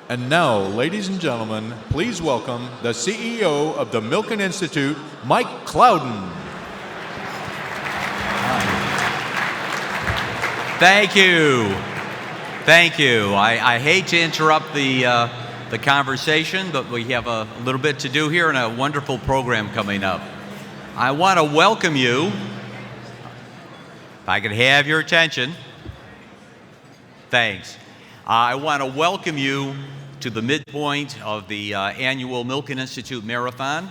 And now, ladies and gentlemen, please welcome the CEO of the Milken Institute, Mike Clouden. Thank you. Thank you. I hate to interrupt the conversation, but we have a little bit to do here and a wonderful program coming up. I want to welcome you. If I could have your attention. Thanks. I want to welcome you to the midpoint of the annual Milken Institute Marathon.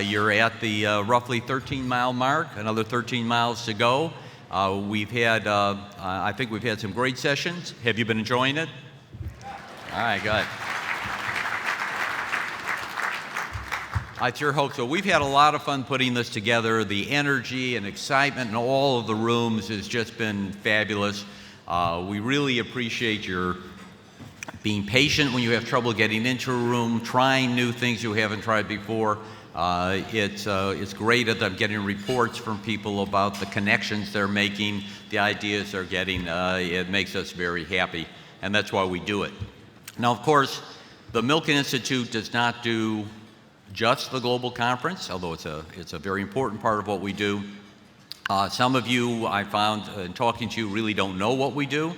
You're at the roughly 13-mile mark, another 13 miles to go. I think we've had some great sessions. Have you been enjoying it? All right, good. I sure hope so. We've had a lot of fun putting this together. The energy and excitement in all of the rooms has just been fabulous. We really appreciate your being patient when you have trouble getting into a room, trying new things you haven't tried before. It's great that I'm getting reports from people about the connections they're making, the ideas they're getting. It makes us very happy, and that's why we do it. Now, of course, the Milken Institute does not do just the global conference, although it's a very important part of what we do. Some of you, I found in talking to you, really don't know what we do.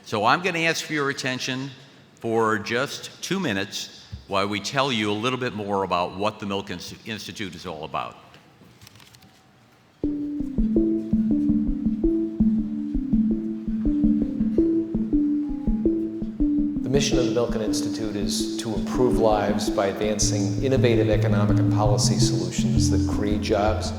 So I'm going to ask for your attention for just 2 minutes while we tell you a little bit more about what the Milken Institute is all about. The mission of the Milken Institute is to improve lives by advancing innovative economic and policy solutions that create jobs,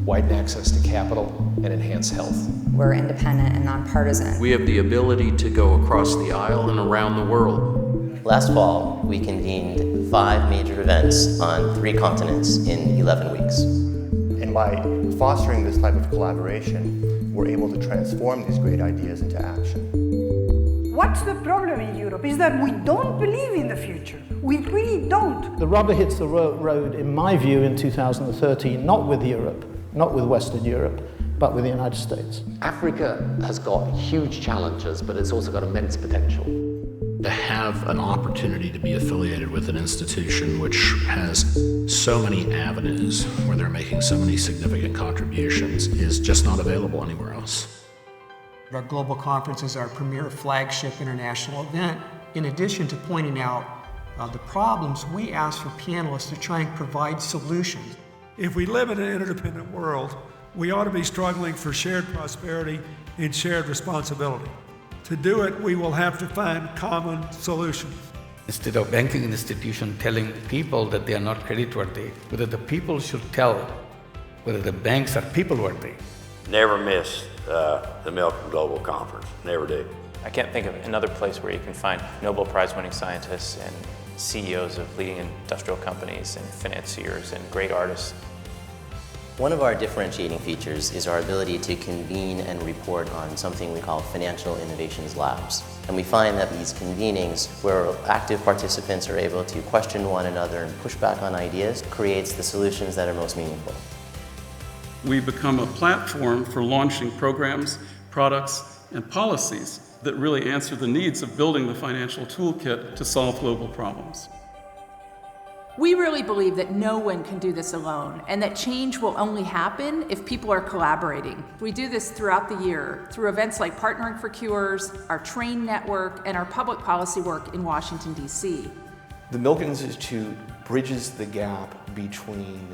widen access to capital, and enhance health. We're independent and nonpartisan. We have the ability to go across the aisle and around the world. Last fall, we convened 5 major events on 3 continents in 11 weeks. And by fostering this type of collaboration, we're able to transform these great ideas into action. What's the problem in Europe is that we don't believe in the future. We really don't. The rubber hits the road, in my view, in 2013, not with Europe, not with Western Europe, but with the United States. Africa has got huge challenges, but it's also got immense potential. To have an opportunity to be affiliated with an institution which has so many avenues where they're making so many significant contributions is just not available anywhere else. Our global conference is our premier flagship international event. In addition to pointing out the problems, we ask for panelists to try and provide solutions. If we live in an interdependent world, we ought to be struggling for shared prosperity and shared responsibility. To do it, we will have to find common solutions. Instead of banking institution telling people that they are not creditworthy, whether the people should tell whether the banks are people-worthy. Never miss the Milken Global Conference. Never do. I can't think of another place where you can find Nobel Prize-winning scientists and CEOs of leading industrial companies and financiers and great artists. One of our differentiating features is our ability to convene and report on something we call Financial Innovations Labs. And we find that these convenings, where active participants are able to question one another and push back on ideas, creates the solutions that are most meaningful. We become a platform for launching programs, products, and policies that really answer the needs of building the financial toolkit to solve global problems. We really believe that no one can do this alone, and that change will only happen if people are collaborating. We do this throughout the year, through events like Partnering for Cures, our TRAIN network, and our public policy work in Washington, D.C. The Milken Institute bridges the gap between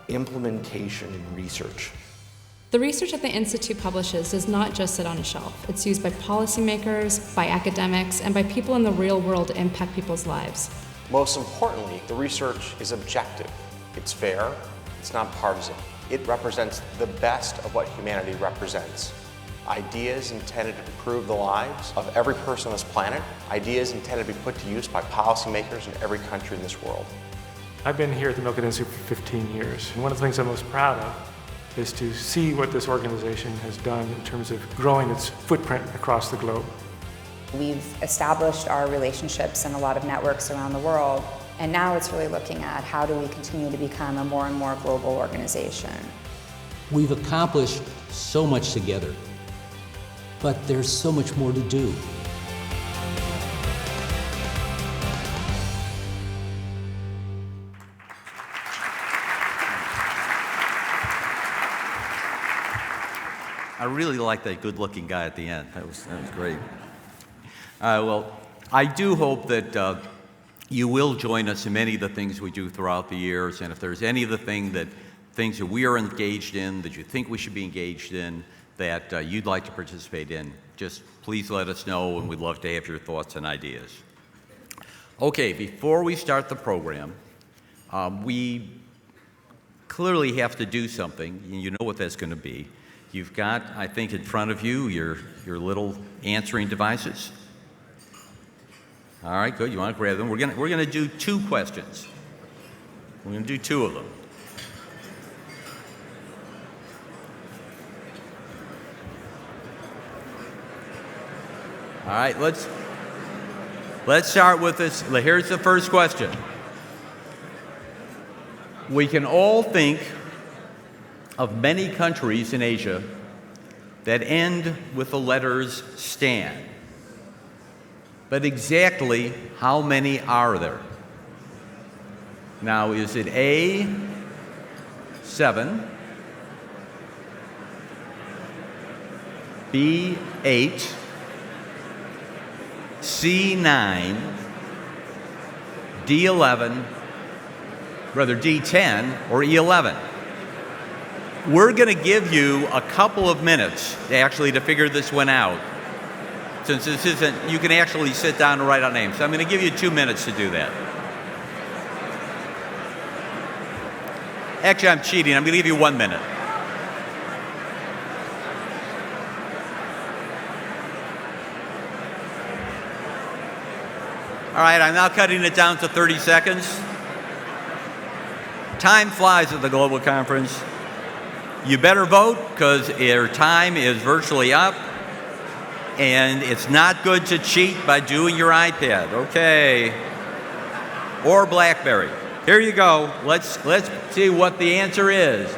implementation and research. The research that the Institute publishes does not just sit on a shelf. It's used by policymakers, by academics, and by people in the real world to impact people's lives. Most importantly, the research is objective. It's fair, it's nonpartisan. It represents the best of what humanity represents. Ideas intended to improve the lives of every person on this planet, ideas intended to be put to use by policymakers in every country in this world. I've been here at the Milken Institute for 15 years, and one of the things I'm most proud of is to see what this organization has done in terms of growing its footprint across the globe. We've established our relationships and a lot of networks around the world, and now it's really looking at how do we continue to become a more and more global organization. We've accomplished so much together, but there's so much more to do. I really like that good-looking guy at the end. That was great. Well, I do hope that you will join us in many of the things we do throughout the years, and if there's any of the things that we are engaged in that you think we should be engaged in that you'd like to participate in, just please let us know, and we'd love to have your thoughts and ideas. Okay, before we start the program, we clearly have to do something, and you know what that's going to be. You've got, I think, in front of you your little answering devices. All right, good. You want to grab them? We're gonna do 2 questions. We're gonna do 2 of them. All right, let's start with this. Here's the first question. We can all think of many countries in Asia that end with the letters Stan. But exactly how many are there? Now, is it A, 7, B, 8, C, 9, D, 11, rather D, 10, or E, 11? We're going to give you a couple of minutes actually to figure this one out. Since this isn't, you can actually sit down and write out names. So I'm going to give you 2 minutes to do that. Actually, I'm cheating. I'm going to give you 1 minute. All right, I'm now cutting it down to 30 seconds. Time flies at the Global Conference. You better vote because your time is virtually up. And it's not good to cheat by doing your iPad, okay? Or BlackBerry. Here you go. Let's see what the answer is.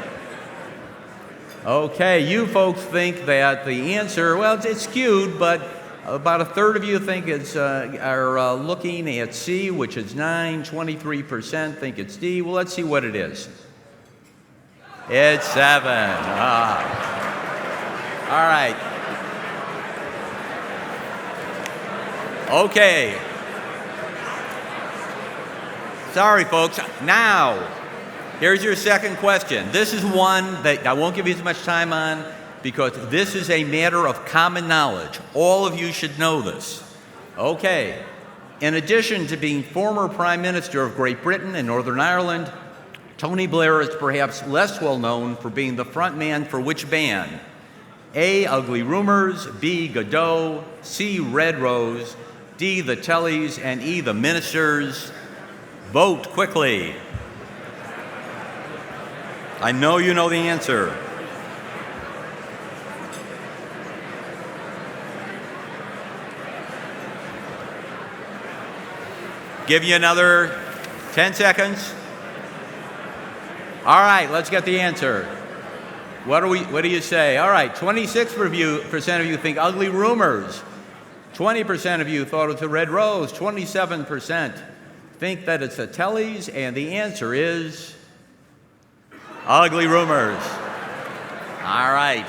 Okay, you folks think that the answer, well, it's skewed, but about a third of you think are looking at C, which is 9. 23% think it's D. Well, let's see what it is. It's 7. All right. Okay. Sorry, folks. Now, here's your second question. This is one that I won't give you as much time on because this is a matter of common knowledge. All of you should know this. Okay. In addition to being former Prime Minister of Great Britain and Northern Ireland, Tony Blair is perhaps less well known for being the front man for which band? A, Ugly Rumors, B, Godot, C, Red Rose, D, the Tellys, and E, the Ministers. Vote quickly. I know you know the answer. Give you another 10 seconds. All right, let's get the answer. What do you say? All right, 26% of you think Ugly Rumors. 20% of you thought it was a Red Rose. 27% think that it's a Tellys, and the answer is Ugly Rumors. All right.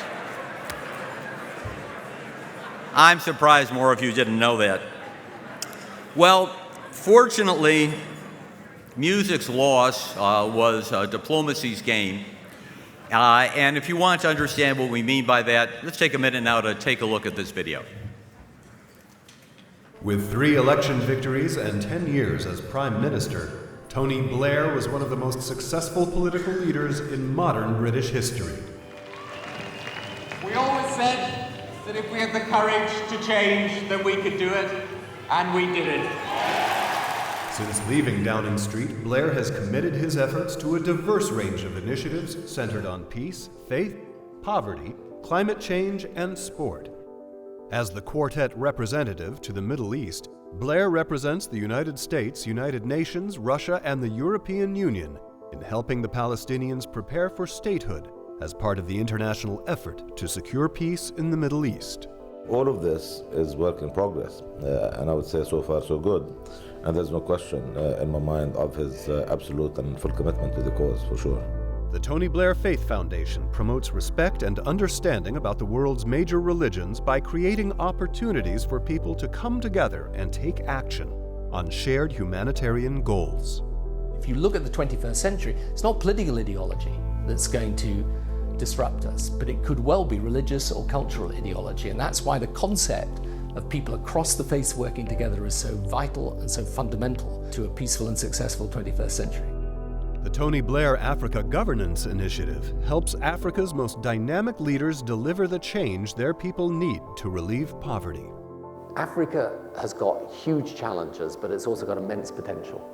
I'm surprised more of you didn't know that. Well, fortunately, music's loss was diplomacy's gain. And if you want to understand what we mean by that, let's take a minute now to take a look at this video. With 3 election victories and 10 years as Prime Minister, Tony Blair was one of the most successful political leaders in modern British history. We always said that if we had the courage to change, that we could do it, and we did it. Since leaving Downing Street, Blair has committed his efforts to a diverse range of initiatives centered on peace, faith, poverty, climate change, and sport. As the quartet representative to the Middle East, Blair represents the United States, United Nations, Russia, and the European Union in helping the Palestinians prepare for statehood as part of the international effort to secure peace in the Middle East. All of this is work in progress, and I would say so far so good. And there's no question in my mind of his absolute and full commitment to the cause, for sure. The Tony Blair Faith Foundation promotes respect and understanding about the world's major religions by creating opportunities for people to come together and take action on shared humanitarian goals. If you look at the 21st century, it's not political ideology that's going to disrupt us, but it could well be religious or cultural ideology, and that's why the concept of people across the faiths working together is so vital and so fundamental to a peaceful and successful 21st century. The Tony Blair Africa Governance Initiative helps Africa's most dynamic leaders deliver the change their people need to relieve poverty. Africa has got huge challenges, but it's also got immense potential.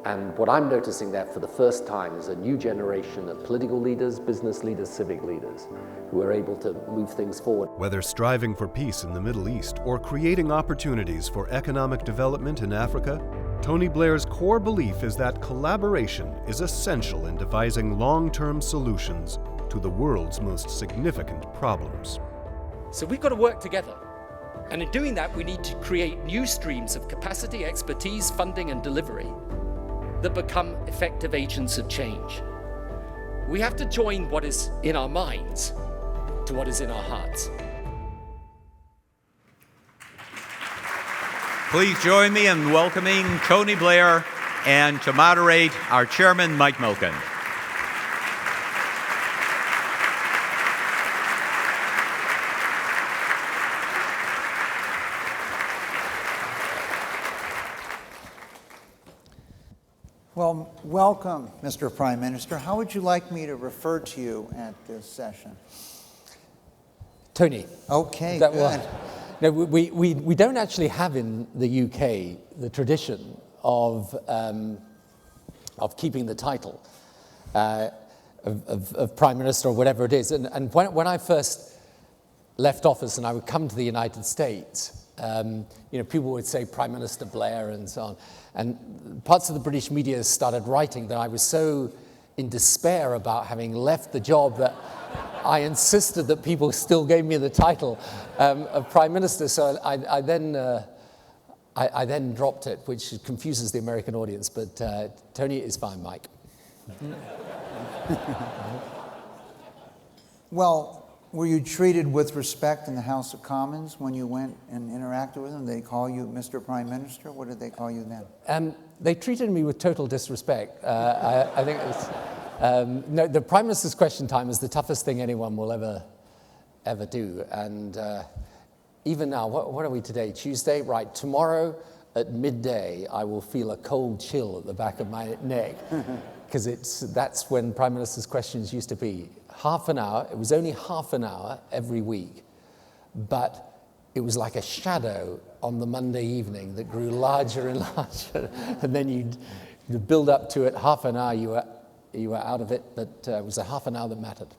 And what I'm noticing there for the first time is a new generation of political leaders, business leaders, civic leaders, who are able to move things forward. Whether striving for peace in the Middle East or creating opportunities for economic development in Africa, Tony Blair's core belief is that collaboration is essential in devising long-term solutions to the world's most significant problems. So we've got to work together. And in doing that, we need to create new streams of capacity, expertise, funding, and delivery that become effective agents of change. We have to join what is in our minds to what is in our hearts. Please join me in welcoming Tony Blair and to moderate our chairman, Mike Milken. Well, welcome, Mr. Prime Minister. How would you like me to refer to you at this session? Tony. Okay, That good. one. No, we don't actually have in the UK the tradition of keeping the title of Prime Minister or whatever it is. And when I first left office and I would come to the United States, people would say Prime Minister Blair and so on. And parts of the British media started writing that I was so in despair about having left the job that I insisted that people still gave me the title of Prime Minister. So I then dropped it, which confuses the American audience. But Tony is fine, Mike. Well, were you treated with respect in the House of Commons when you went and interacted with them? Did they call you Mr. Prime Minister? What did they call you then? They treated me with total disrespect. I think it was, no, the Prime Minister's question time is the toughest thing anyone will ever do. And even now, what are we today? Tuesday? Right, tomorrow at midday, I will feel a cold chill at the back of my neck, because that's when Prime Minister's questions used to be. Half an hour, it was only half an hour every week, but it was like a shadow on the Monday evening that grew larger and larger, and then you'd build up to it. Half an hour, you were out of it, but it was a half an hour that mattered.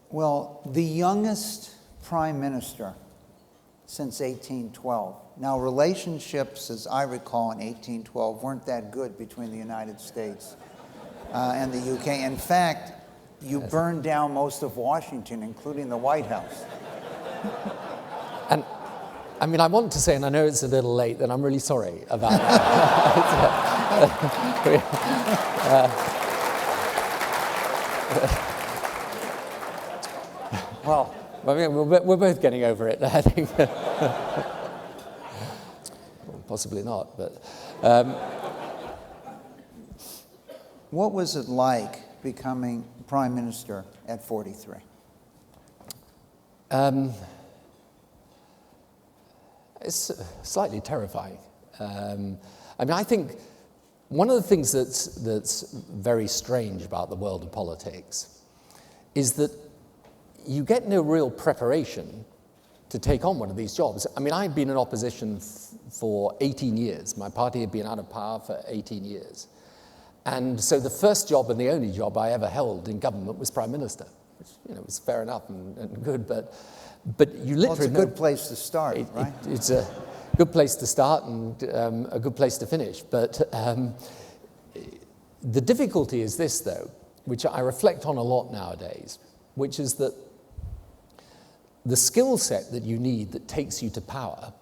Well, the youngest Prime Minister since 1812. Now, relationships, as I recall, in 1812 weren't that good between the United States and the UK. In fact, you burned down most of Washington, including the White House. And I mean, I want to say, and I know it's a little late, that I'm really sorry about that. Well, I mean, we're both getting over it, I think. Possibly not, but. What was it like becoming Prime Minister at 43? It's slightly terrifying. I mean, I think one of the things that's very strange about the world of politics is that you get no real preparation to take on one of these jobs. I mean, I've been in opposition for 18 years. My party had been out of power for 18 years. And so the first job and the only job I ever held in government was Prime Minister, which was fair enough and good, but you literally... Well, it's a good place to start, right? It's a good place to start and a good place to finish. But the difficulty is this, though, which I reflect on a lot nowadays, which is that the skill set that you need that takes you to power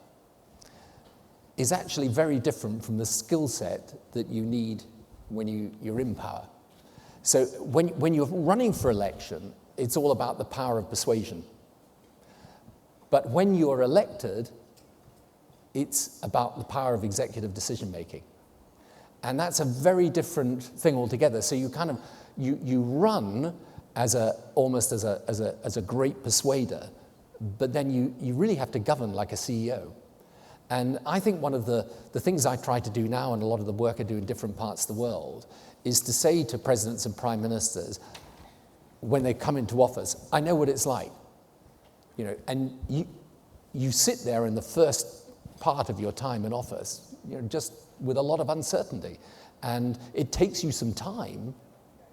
is actually very different from the skill set that you need when you're in power. So when you're running for election, it's all about the power of persuasion. But when you're elected, it's about the power of executive decision-making. And that's a very different thing altogether. So you kind of, you run almost as a great persuader, but then you really have to govern like a CEO. And I think one of the things I try to do now, and a lot of the work I do in different parts of the world, is to say to presidents and prime ministers, when they come into office, I know what it's like. And you sit there in the first part of your time in office, just with a lot of uncertainty. And it takes you some time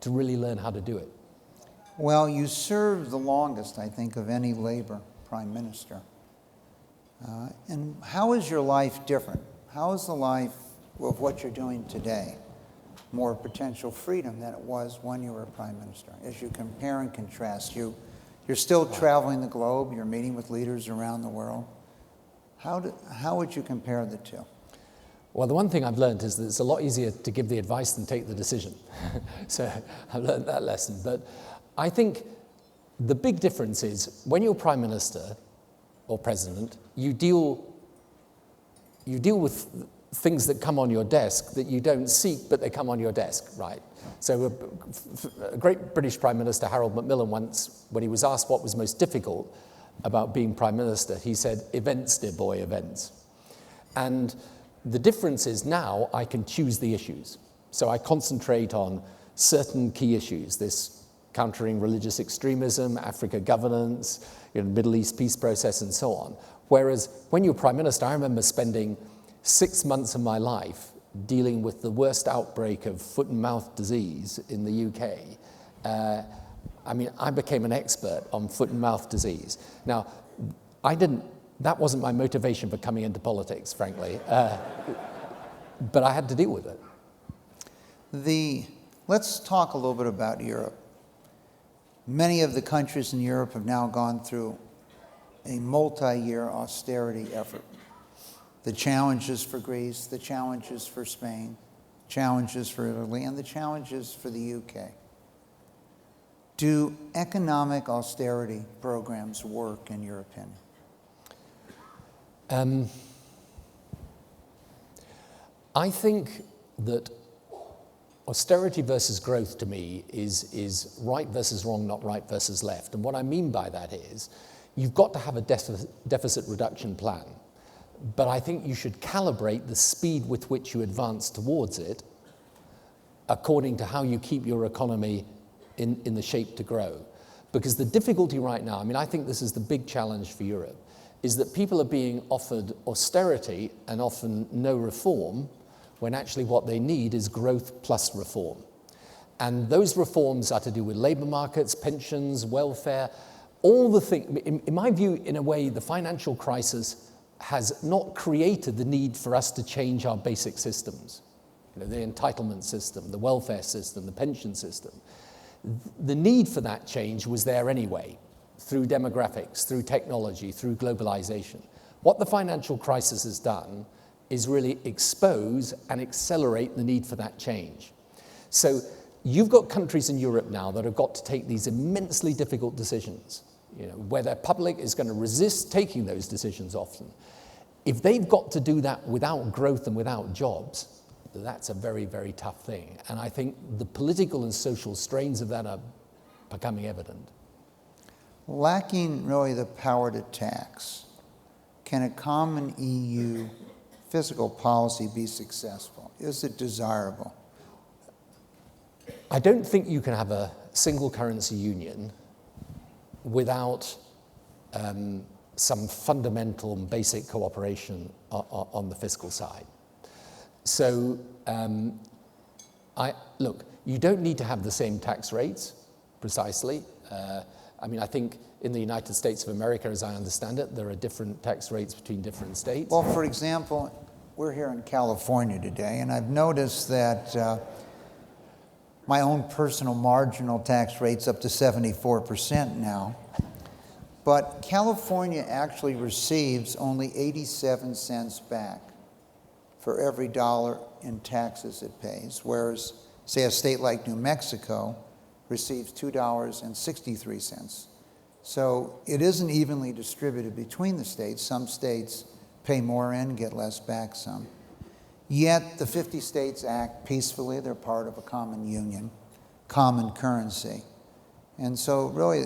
to really learn how to do it. Well, you served the longest, I think, of any Labor prime minister. And how is your life different? How is the life of what you're doing today more potential freedom than it was when you were prime minister? As you compare and contrast, you're still traveling the globe, you're meeting with leaders around the world. How would you compare the two? Well, the one thing I've learned is that it's a lot easier to give the advice than take the decision. So I've learned that lesson. But I think the big difference is when you're prime minister or president, you deal with things that come on your desk that you don't seek, but they come on your desk, right? So a great British Prime Minister, Harold Macmillan, once, when he was asked what was most difficult about being Prime Minister, he said, events, dear boy, events. And the difference is now I can choose the issues. So I concentrate on certain key issues, this countering religious extremism, Africa governance, Middle East peace process, and so on. Whereas when you're Prime Minister, I remember spending 6 months of my life dealing with the worst outbreak of foot and mouth disease in the UK. I became an expert on foot and mouth disease. Now, that wasn't my motivation for coming into politics, frankly, but I had to deal with it. Let's talk a little bit about Europe. Many of the countries in Europe have now gone through a multi-year austerity effort. The challenges for Greece, the challenges for Spain, challenges for Italy, and the challenges for the UK. Do economic austerity programs work, in your opinion? I think that austerity versus growth to me is right versus wrong, not right versus left. And what I mean by that is you've got to have a deficit reduction plan. But I think you should calibrate the speed with which you advance towards it according to how you keep your economy in the shape to grow. Because the difficulty right now, I think this is the big challenge for Europe, is that people are being offered austerity and often no reform, when actually what they need is growth plus reform. And those reforms are to do with labor markets, pensions, welfare, all the things. In my view, in a way, the financial crisis has not created the need for us to change our basic systems. The entitlement system, the welfare system, the pension system. The need for that change was there anyway, through demographics, through technology, through globalization. What the financial crisis has done is really expose and accelerate the need for that change. So you've got countries in Europe now that have got to take these immensely difficult decisions, where their public is going to resist taking those decisions often. If they've got to do that without growth and without jobs, that's a very, very tough thing. And I think the political and social strains of that are becoming evident. Lacking really the power to tax, can a common EU fiscal policy be successful? Is it desirable? I don't think you can have a single currency union without some fundamental and basic cooperation on the fiscal side. So, look, you don't need to have the same tax rates, precisely. I think in the United States of America, as I understand it, there are different tax rates between different states. Well, for example, we're here in California today, and I've noticed that my own personal marginal tax rate's up to 74% now. But California actually receives only 87 cents back for every dollar in taxes it pays, whereas Say a state like New Mexico receives $2.63. So it isn't evenly distributed between the states. Some states pay more in, get less back some. Yet the 50 states act peacefully. They're part of a common union, common currency. And so really,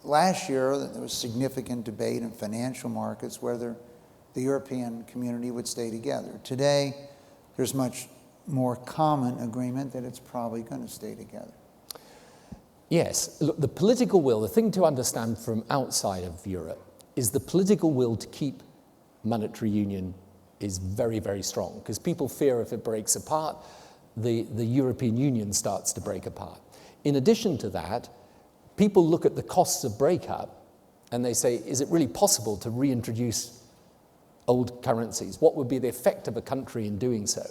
last year there was significant debate in financial markets whether the European community would stay together. Today, there's much more common agreement that it's probably going to stay together. Yes, look, the political will, the thing to understand from outside of Europe is the political will to keep monetary union is very, very strong, because people fear if it breaks apart, the European Union starts to break apart. In addition to that, people look at the costs of breakup and they say, is it really possible to reintroduce old currencies? What would be the effect of a country in doing so?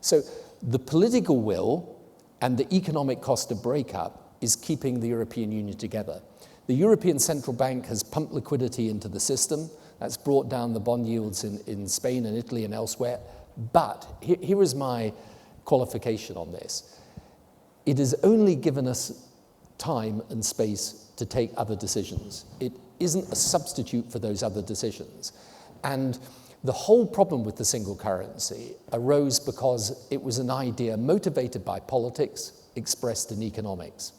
So the political will and the economic cost of breakup is keeping the European Union together. The European Central Bank has pumped liquidity into the system. That's brought down the bond yields in Spain and Italy and elsewhere. But here is my qualification on this. It has only given us time and space to take other decisions. It isn't a substitute for those other decisions. And the whole problem with the single currency arose because it was an idea motivated by politics expressed in economics.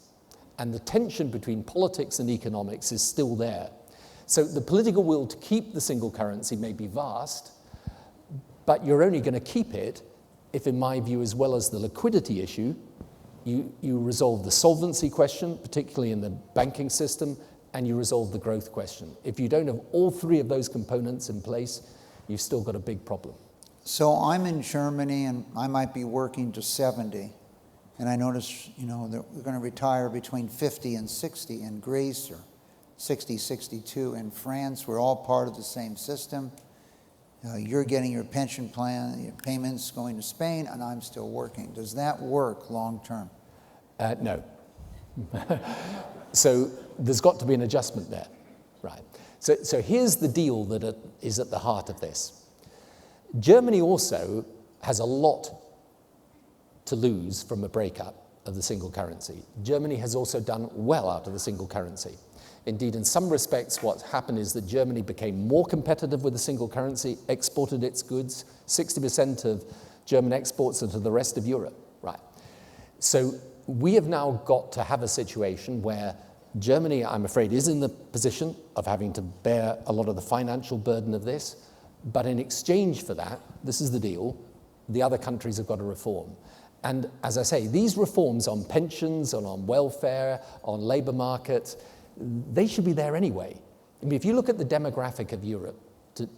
And the tension between politics and economics is still there. So the political will to keep the single currency may be vast, but you're only going to keep it if, in my view, as well as the liquidity issue, you resolve the solvency question, particularly in the banking system, and you resolve the growth question. If you don't have all three of those components in place, you've still got a big problem. So I'm in Germany, and I might be working to 70. And I notice, that we're going to retire between 50 and 60 in Greece, or 60, 62 in France. We're all part of the same system. You're getting your pension plan, your payments going to Spain, and I'm still working. Does that work long term? No. So there's got to be an adjustment there, right? So here's the deal that is at the heart of this. Germany also has a lot to lose from a breakup of the single currency. Germany has also done well out of the single currency. Indeed, in some respects, what's happened is that Germany became more competitive with the single currency, exported its goods. 60% of German exports are to the rest of Europe, right? So we have now got to have a situation where Germany, I'm afraid, is in the position of having to bear a lot of the financial burden of this, but in exchange for that, this is the deal, the other countries have got to reform. And as I say, these reforms on pensions and on welfare, on labor markets, they should be there anyway. I mean, if you look at the demographic of Europe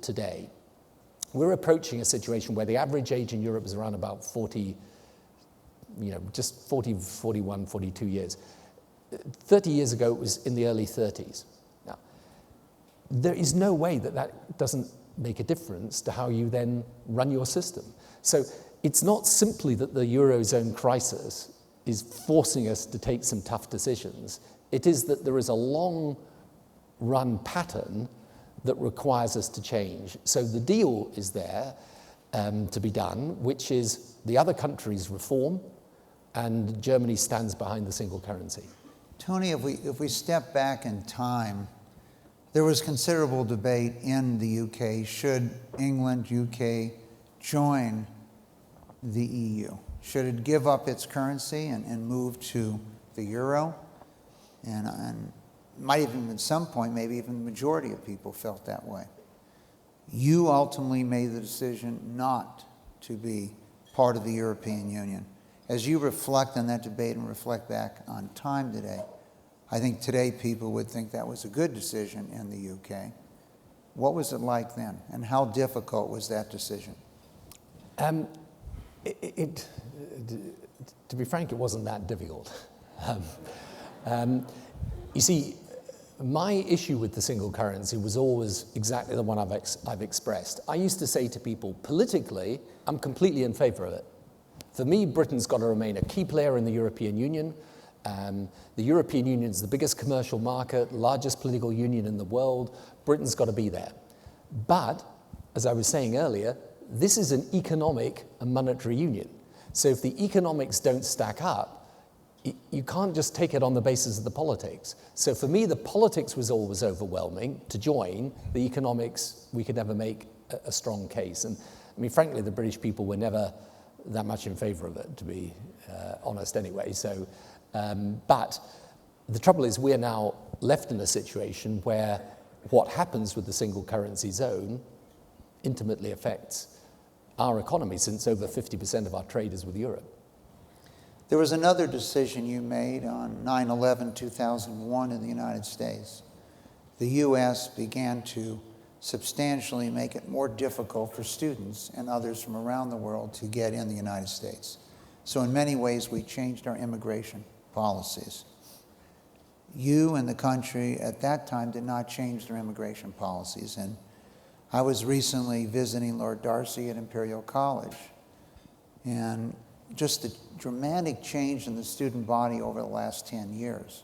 today, we're approaching a situation where the average age in Europe is around about 40, just 40, 41, 42 years. 30 years ago, it was in the early 30s. Now, there is no way that doesn't make a difference to how you then run your system. So it's not simply that the Eurozone crisis is forcing us to take some tough decisions. It is that there is a long-run pattern that requires us to change. So the deal is there to be done, which is the other countries reform, and Germany stands behind the single currency. Tony, if we step back in time, there was considerable debate in the UK. Should England, UK join the EU? Should it give up its currency and move to the euro? And might even at some point, maybe even the majority of people felt that way. You ultimately made the decision not to be part of the European Union. As you reflect on that debate and reflect back on time today, I think today people would think that was a good decision in the UK. What was it like then, and how difficult was that decision? To be frank, it wasn't that difficult. You see, my issue with the single currency was always exactly the one I've expressed. I used to say to people, politically, I'm completely in favor of it. For me, Britain's got to remain a key player in the European Union. The European Union is the biggest commercial market, largest political union in the world. Britain's got to be there. But, as I was saying earlier, this is an economic and monetary union. So if the economics don't stack up, you can't just take it on the basis of the politics. So for me, the politics was always overwhelming to join. The economics, we could never make a strong case. And I mean, frankly, the British people were never that much in favor of it, to be honest anyway. So, but the trouble is we're now left in a situation where what happens with the single currency zone intimately affects our economy, since over 50% of our trade is with Europe. There was another decision you made on 9/11/2001 in the United States. The U.S. began to substantially make it more difficult for students and others from around the world to get in the United States. So in many ways, we changed our immigration policies. You and the country at that time did not change their immigration policies. And I was recently visiting Lord Darcy at Imperial College, and just the dramatic change in the student body over the last 10 years,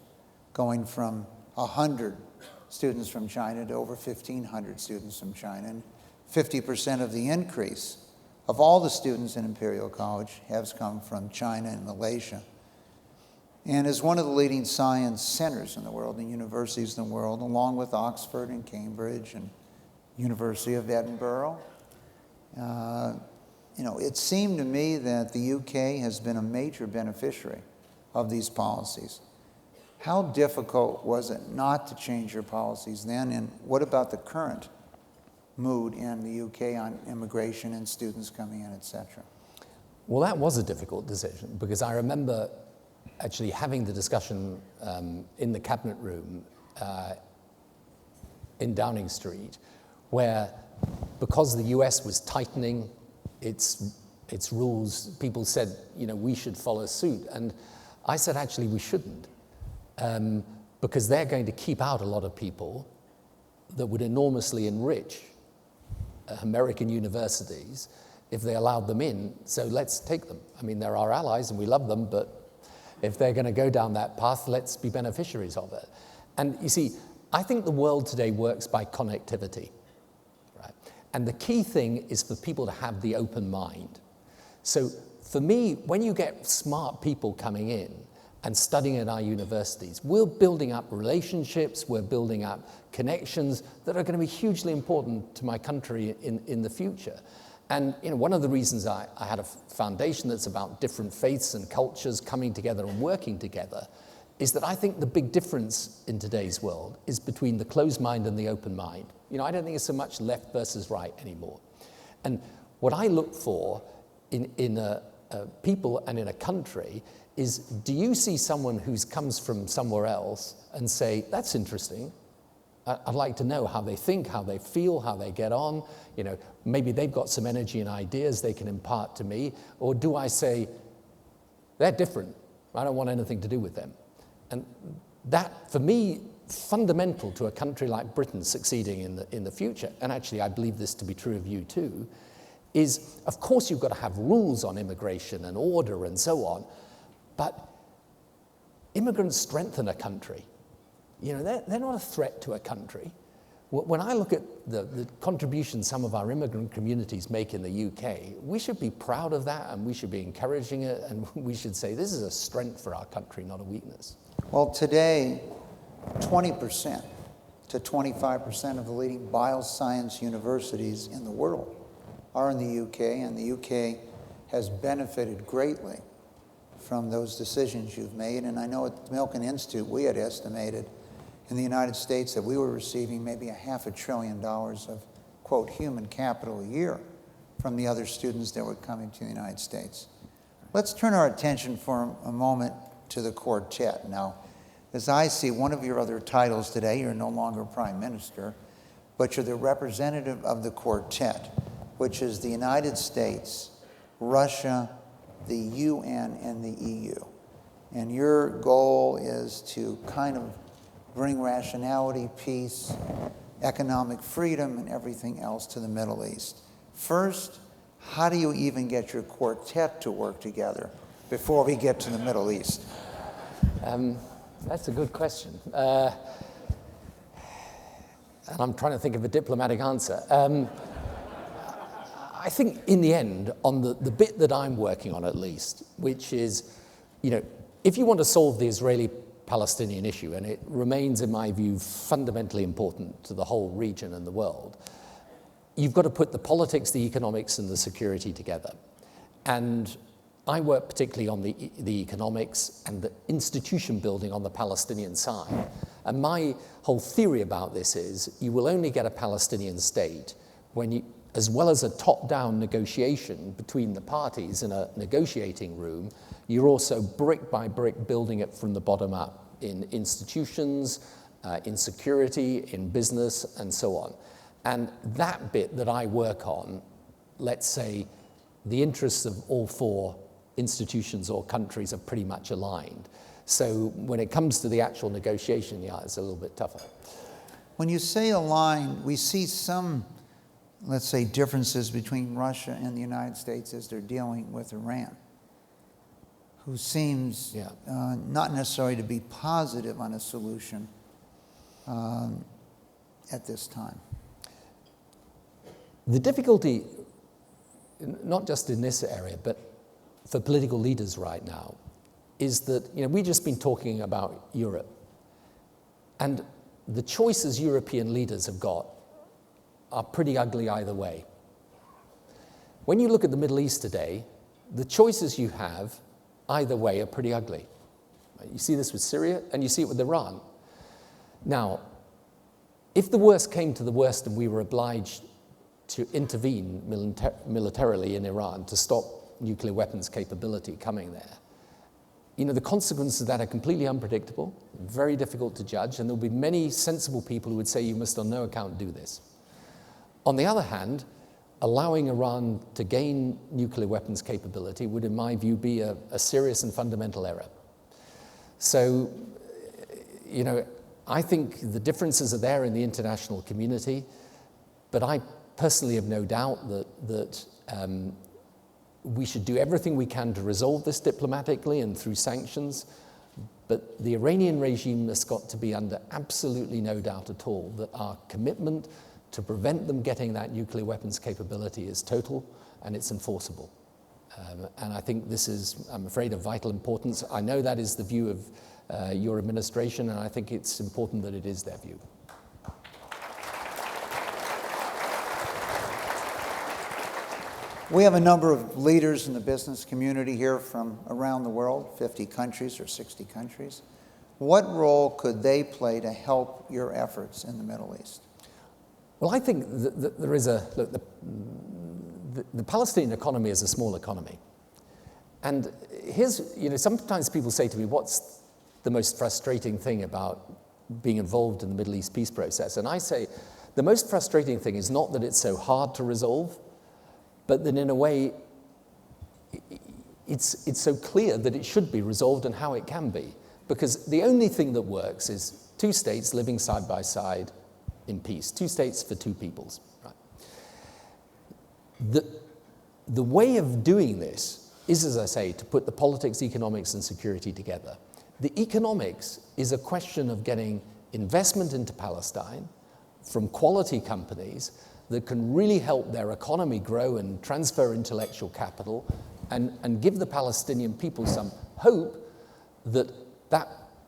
going from 100 students from China to over 1,500 students from China. And 50% of the increase of all the students in Imperial College has come from China and Malaysia. And as one of the leading science centers in the world and universities in the world, along with Oxford and Cambridge and University of Edinburgh, it seemed to me that the UK has been a major beneficiary of these policies. How difficult was it not to change your policies then, and what about the current mood in the UK on immigration and students coming in, etc.? Well, that was a difficult decision, because I remember actually having the discussion in the cabinet room in Downing Street, where because the US was tightening its rules, people said, we should follow suit. And I said, actually, we shouldn't, because they're going to keep out a lot of people that would enormously enrich American universities if they allowed them in. So let's take them. I mean, they're our allies and we love them, but if they're going to go down that path, let's be beneficiaries of it. And you see, I think the world today works by connectivity. And the key thing is for people to have the open mind. So for me, when you get smart people coming in and studying at our universities, we're building up relationships, we're building up connections that are going to be hugely important to my country in the future. And one of the reasons I had a foundation that's about different faiths and cultures coming together and working together is that I think the big difference in today's world is between the closed mind and the open mind. I don't think it's so much left versus right anymore. And what I look for in a people and in a country is, do you see someone who comes from somewhere else and say, that's interesting, I'd like to know how they think, how they feel, how they get on, maybe they've got some energy and ideas they can impart to me, or do I say, they're different, I don't want anything to do with them? And that, for me, fundamental to a country like Britain succeeding in the future, and actually I believe this to be true of you too, is of course you've got to have rules on immigration and order and so on, but immigrants strengthen a country. They're not a threat to a country. When I look at the contribution some of our immigrant communities make in the UK, we should be proud of that and we should be encouraging it, and we should say this is a strength for our country, not a weakness. Well, today, 20% to 25% of the leading bioscience universities in the world are in the UK, and the UK has benefited greatly from those decisions you've made. And I know at the Milken Institute, we had estimated in the United States that we were receiving maybe $500 billion of, quote, human capital a year from the other students that were coming to the United States. Let's turn our attention for a moment to the quartet. Now, as I see one of your other titles today, you're no longer Prime Minister, but you're the representative of the quartet, which is the United States, Russia, the UN, and the EU. And your goal is to kind of bring rationality, peace, economic freedom, and everything else to the Middle East. First, how do you even get your quartet to work together before we get to the Middle East? That's a good question. And I'm trying to think of a diplomatic answer. I think in the end, on the bit that I'm working on at least, which is, if you want to solve the Israeli-Palestinian issue, and it remains, in my view, fundamentally important to the whole region and the world, you've got to put the politics, the economics, and the security together. And I work particularly on the economics and the institution building on the Palestinian side. And my whole theory about this is you will only get a Palestinian state when you, as well as a top-down negotiation between the parties in a negotiating room, you're also brick by brick building it from the bottom up in institutions, in security, in business, and so on. And that bit that I work on, let's say, the interests of all four institutions or countries are pretty much aligned. So when it comes to the actual negotiation, yeah, it's a little bit tougher. When you say aligned, we see some, let's say, differences between Russia and the United States as they're dealing with Iran, who seems not necessarily to be positive on a solution at this time. The difficulty, not just in this area, but for political leaders right now, is that we've just been talking about Europe. And the choices European leaders have got are pretty ugly either way. When you look at the Middle East today, the choices you have either way are pretty ugly. You see this with Syria, and you see it with Iran. Now, if the worst came to the worst and we were obliged to intervene militarily in Iran to stop nuclear weapons capability coming there, the consequences of that are completely unpredictable, very difficult to judge, and there'll be many sensible people who would say you must on no account do this. On the other hand, allowing Iran to gain nuclear weapons capability would, in my view, be a serious and fundamental error. So, I think the differences are there in the international community, but I personally have no doubt that we should do everything we can to resolve this diplomatically and through sanctions, but the Iranian regime has got to be under absolutely no doubt at all that our commitment to prevent them getting that nuclear weapons capability is total and it's enforceable. And I think this is, I'm afraid, of vital importance. I know that is the view of your administration, and I think it's important that it is their view. We have a number of leaders in the business community here from around the world, 50 countries or 60 countries. What role could they play to help your efforts in the Middle East? Well, I think that there is look, the Palestinian economy is a small economy. And here's, sometimes people say to me, what's the most frustrating thing about being involved in the Middle East peace process? And I say, the most frustrating thing is not that it's so hard to resolve, but that in a way, it's so clear that it should be resolved and how it can be. Because the only thing that works is two states living side by side in peace, two states for two peoples. Right? The way of doing this is, as I say, to put the politics, economics, and security together. The economics is a question of getting investment into Palestine from quality companies that can really help their economy grow and transfer intellectual capital and give the Palestinian people some hope that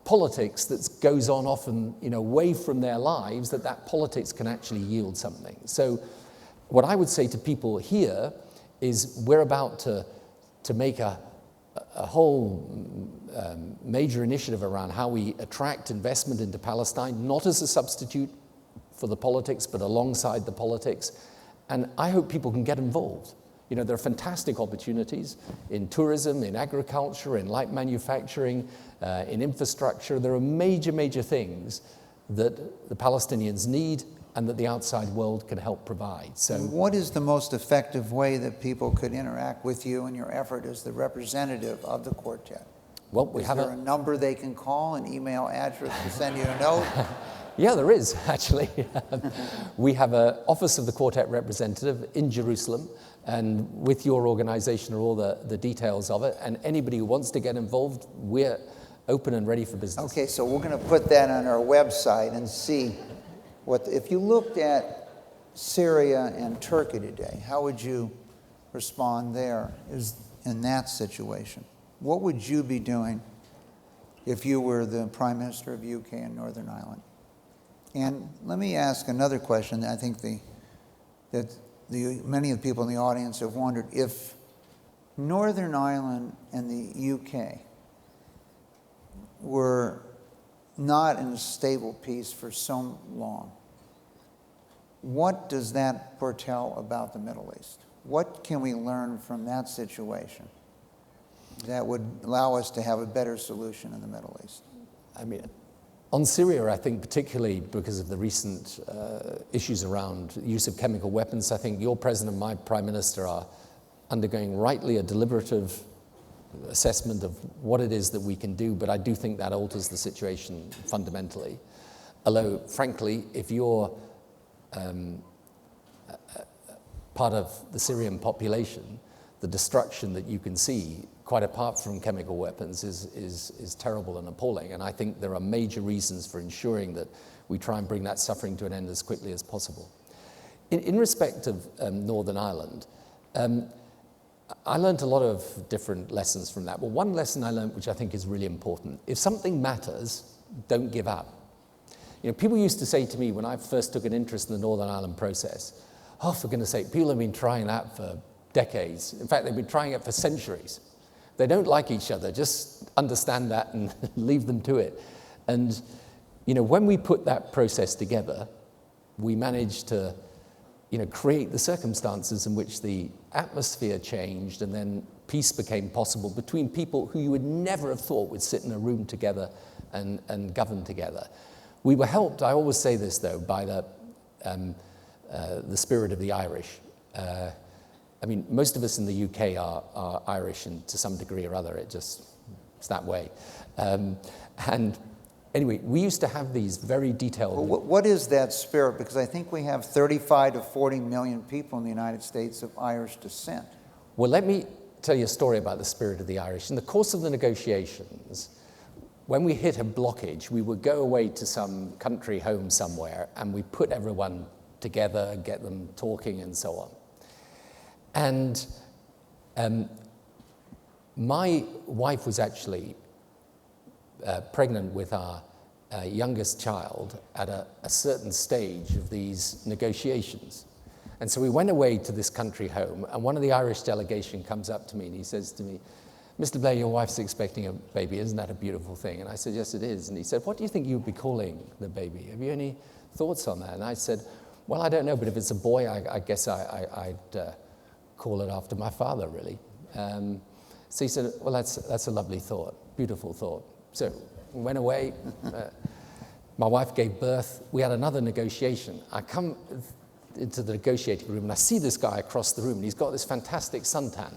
politics that goes on often away from their lives, that politics can actually yield something. So what I would say to people here is we're about to make a whole major initiative around how we attract investment into Palestine, not as a substitute for the politics, but alongside the politics. And I hope people can get involved. There are fantastic opportunities in tourism, in agriculture, in light manufacturing, in infrastructure. There are major, major things that the Palestinians need and that the outside world can help provide. So, what is the most effective way that people could interact with you and your effort as the representative of the quartet? Well, is there a number they can call, an email address to send you a note? Yeah, there is, actually. We have an Office of the Quartet Representative in Jerusalem, and with your organization are all the details of it. And anybody who wants to get involved, we're open and ready for business. Okay, so we're going to put that on our website and see if you looked at Syria and Turkey today, how would you respond there is in that situation. What would you be doing if you were the Prime Minister of UK and Northern Ireland? And let me ask another question that I think many of the people in the audience have wondered. If Northern Ireland and the UK were not in a stable peace for so long, what does that foretell about the Middle East? What can we learn from that situation that would allow us to have a better solution in the Middle East? I mean, on Syria, I think particularly because of the recent issues around use of chemical weapons, I think your president and my prime minister are undergoing rightly a deliberative assessment of what it is that we can do, but I do think that alters the situation fundamentally. Although, frankly, if you're part of the Syrian population, the destruction that you can see, quite apart from chemical weapons, is terrible and appalling. And I think there are major reasons for ensuring that we try and bring that suffering to an end as quickly as possible. In respect of Northern Ireland, I learned a lot of different lessons from that. But one lesson I learned, which I think is really important, if something matters, don't give up. You know, people used to say to me when I first took an interest in the Northern Ireland process, oh, for goodness sake, people have been trying that for decades. In fact, they've been trying it for centuries. They don't like each other. Just understand that and leave them to it. And, you know, when we put that process together, we managed to, you know, create the circumstances in which the atmosphere changed and then peace became possible between people who you would never have thought would sit in a room together and govern together. We were helped, I always say this though, by the spirit of the Irish. I mean, most of us in the UK are Irish, and to some degree or other, it's that way. And anyway, we used to have these very detailed... Well, what is that spirit? Because I think we have 35 to 40 million people in the United States of Irish descent. Well, let me tell you a story about the spirit of the Irish. In the course of the negotiations, when we hit a blockage, we would go away to some country home somewhere, and we put everyone together, get them talking and so on. And my wife was actually pregnant with our youngest child at a certain stage of these negotiations. And so we went away to this country home, and one of the Irish delegation comes up to me and he says to me, Mr. Blair, your wife's expecting a baby. Isn't that a beautiful thing? And I said, yes, it is. And he said, what do you think you would be calling the baby? Have you any thoughts on that? And I said, well, I don't know, but if it's a boy, I guess I'd call it after my father, really. So he said, well, that's a lovely thought, beautiful thought. So we went away. My wife gave birth. We had another negotiation. I come into the negotiating room, and I see this guy across the room, and he's got this fantastic suntan.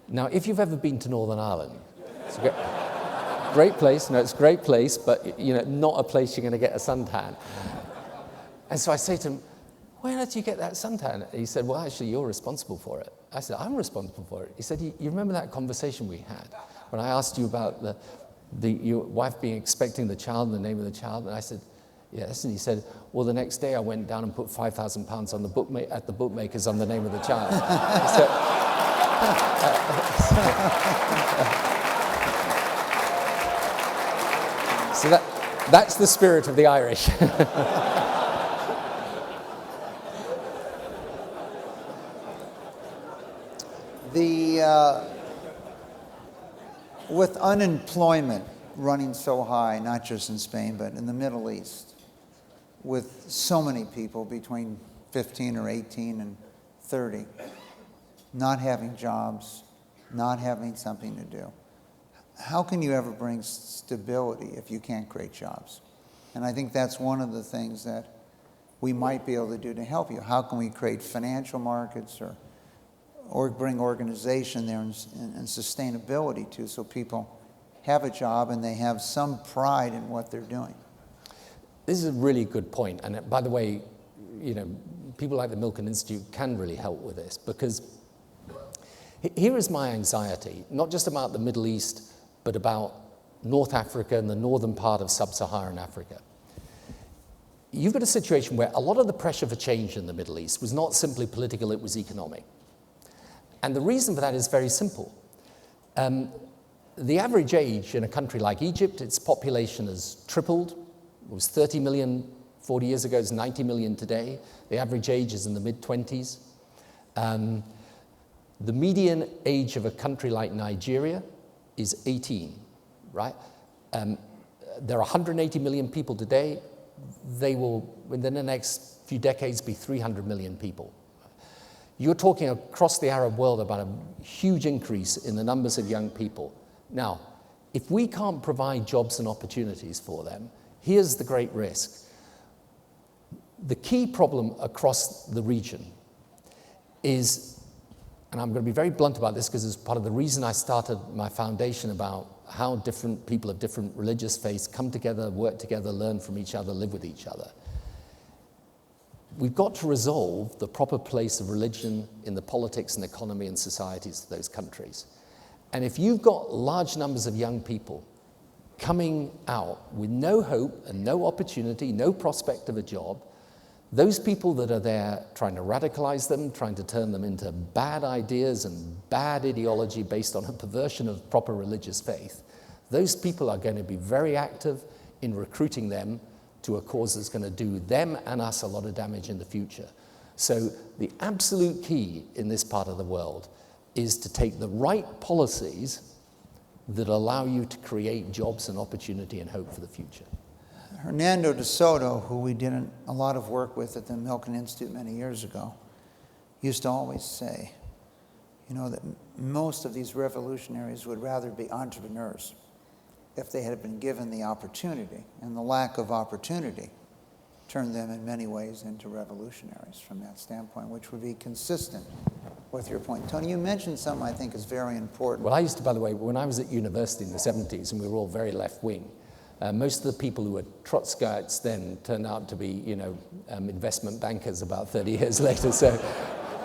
Now, if you've ever been to Northern Ireland, it's a great place. No, it's a great place, but you know, not a place you're going to get a suntan. And so I say to him, where did you get that suntan? He said, well, actually, you're responsible for it. I said, I'm responsible for it. He said, you remember that conversation we had when I asked you about your wife being expecting the child and the name of the child? And I said, yes. And he said, well, the next day I went down and put £5,000 on at the bookmakers on the name of the child. So that's the spirit of the Irish. With unemployment running so high, not just in Spain, but in the Middle East, with so many people between 15 or 18 and 30, not having jobs, not having something to do, how can you ever bring stability if you can't create jobs? And I think that's one of the things that we might be able to do to help you. How can we create financial markets or bring organization there and sustainability too, so people have a job and they have some pride in what they're doing? This is a really good point. And by the way, you know, people like the Milken Institute can really help with this, because here is my anxiety, not just about the Middle East, but about North Africa and the northern part of sub-Saharan Africa. You've got a situation where a lot of the pressure for change in the Middle East was not simply political, it was economic. And the reason for that is very simple. The average age in a country like Egypt, its population has tripled. It was 30 million 40 years ago, it's 90 million today. The average age is in the mid-20s. The median age of a country like Nigeria is 18, right? There are 180 million people today. They will, within the next few decades, be 300 million people. You're talking across the Arab world about a huge increase in the numbers of young people. Now, if we can't provide jobs and opportunities for them, here's the great risk. The key problem across the region is, and I'm going to be very blunt about this because it's part of the reason I started my foundation about how different people of different religious faiths come together, work together, learn from each other, live with each other. We've got to resolve the proper place of religion in the politics and economy and societies of those countries. And if you've got large numbers of young people coming out with no hope and no opportunity, no prospect of a job, those people that are there trying to radicalize them, trying to turn them into bad ideas and bad ideology based on a perversion of proper religious faith, those people are going to be very active in recruiting them to a cause that's going to do them and us a lot of damage in the future. So the absolute key in this part of the world is to take the right policies that allow you to create jobs and opportunity and hope for the future. Hernando de Soto, who we did a lot of work with at the Milken Institute many years ago, used to always say, you know, that most of these revolutionaries would rather be entrepreneurs if they had been given the opportunity, and the lack of opportunity turned them in many ways into revolutionaries from that standpoint, which would be consistent with your point. Tony, you mentioned something I think is very important. Well, I used to, by the way, when I was at university in the 70s, and we were all very left-wing, most of the people who were Trotskyites then turned out to be, you know, investment bankers about 30 years later, so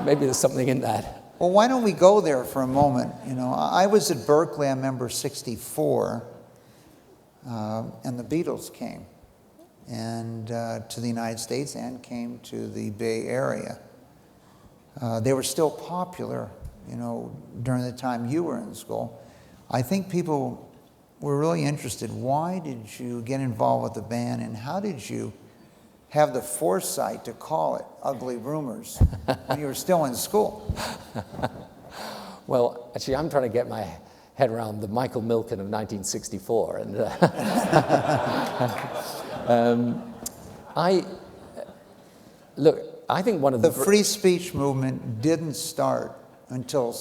maybe there's something in that. Well, why don't we go there for a moment? You know, I was at Berkeley, I remember '64, and the Beatles came and to the United States and came to the Bay Area. They were still popular, you know, during the time you were in school. I think people were really interested. Why did you get involved with the band, and how did you have the foresight to call it Ugly Rumors when you were still in school? Well, actually, I'm trying to get my head around the Michael Milken of 1964, and I think one of the free speech movement didn't start until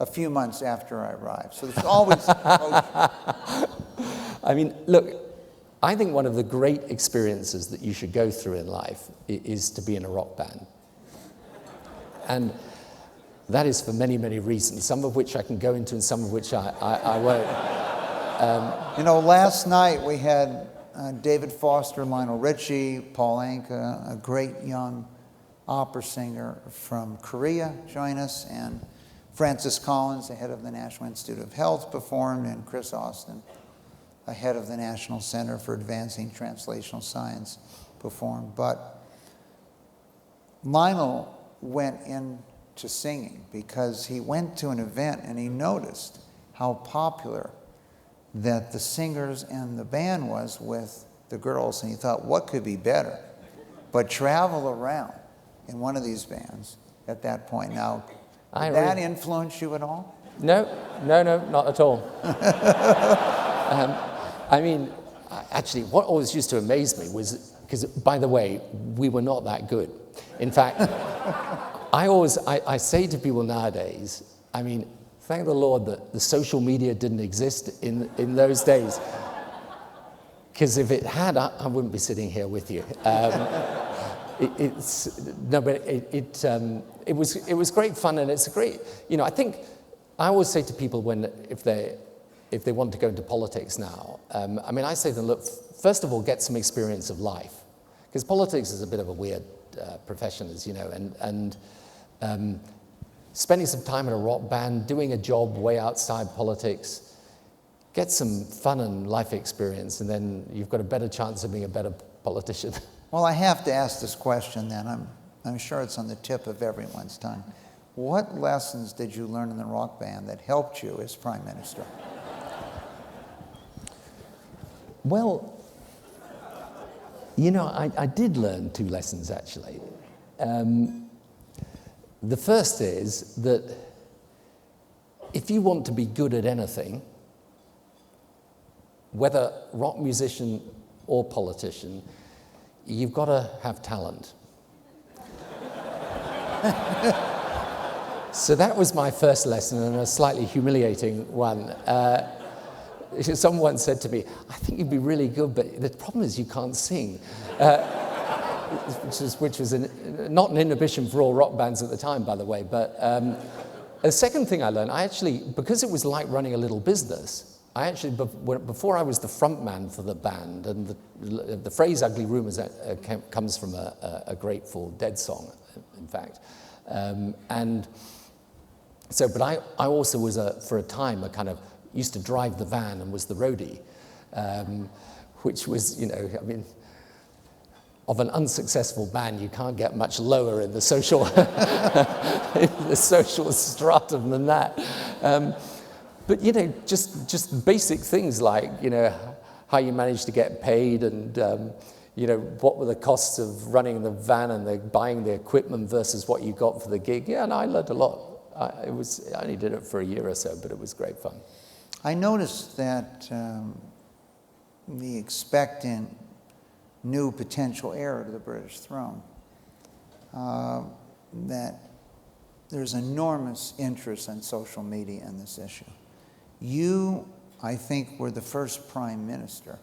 a few months after I arrived, so there's always I mean, look, I think one of the great experiences that you should go through in life is to be in a rock band. And that is for many, many reasons, some of which I can go into and some of which I won't. You know, last night we had David Foster, Lionel Richie, Paul Anka, a great young opera singer from Korea join us, and Francis Collins, the head of the National Institute of Health, performed, and Chris Austin, the head of the National Center for Advancing Translational Science, performed. But Lionel went into singing because he went to an event and he noticed how popular that the singers and the band was with the girls, and he thought, what could be better but travel around in one of these bands at that point. Now, did that influence you at all? No, not at all. I mean, actually, what always used to amaze me was, because, by the way, we were not that good. In fact, I say to people nowadays, I mean, thank the Lord that the social media didn't exist in those days. Because if it had, I wouldn't be sitting here with you. It was great fun, and it's a great, you know, I always say to people if they want to go into politics now, I mean, I say to them, look, first of all, get some experience of life, because politics is a bit of a weird profession, as you know, and spending some time in a rock band, doing a job way outside politics, get some fun and life experience, and then you've got a better chance of being a better politician. Well, I have to ask this question then. I'm sure it's on the tip of everyone's tongue. What lessons did you learn in the rock band that helped you as Prime Minister? Well, you know, I did learn 2 lessons, actually. The first is that if you want to be good at anything, whether rock musician or politician, you've got to have talent. So that was my first lesson, and a slightly humiliating one. Someone once said to me, I think you'd be really good, but the problem is you can't sing. Which was not an inhibition for all rock bands at the time, by the way. But the second thing I learned, because it was like running a little business, before I was the front man for the band, and the phrase ugly rumors comes from a Grateful Dead song, in fact. But I also was, for a time, used to drive the van and was the roadie, which was, I mean, of an unsuccessful band, you can't get much lower in the social, in the social stratum than that. But, just basic things like, how you manage to get paid and, what were the costs of running the van and buying the equipment versus what you got for the gig. Yeah, and I learned a lot. I only did it for a year or so, but it was great fun. I noticed that the expectant new potential heir to the British throne, that there's enormous interest in social media in this issue. You, I think, were the first Prime Minister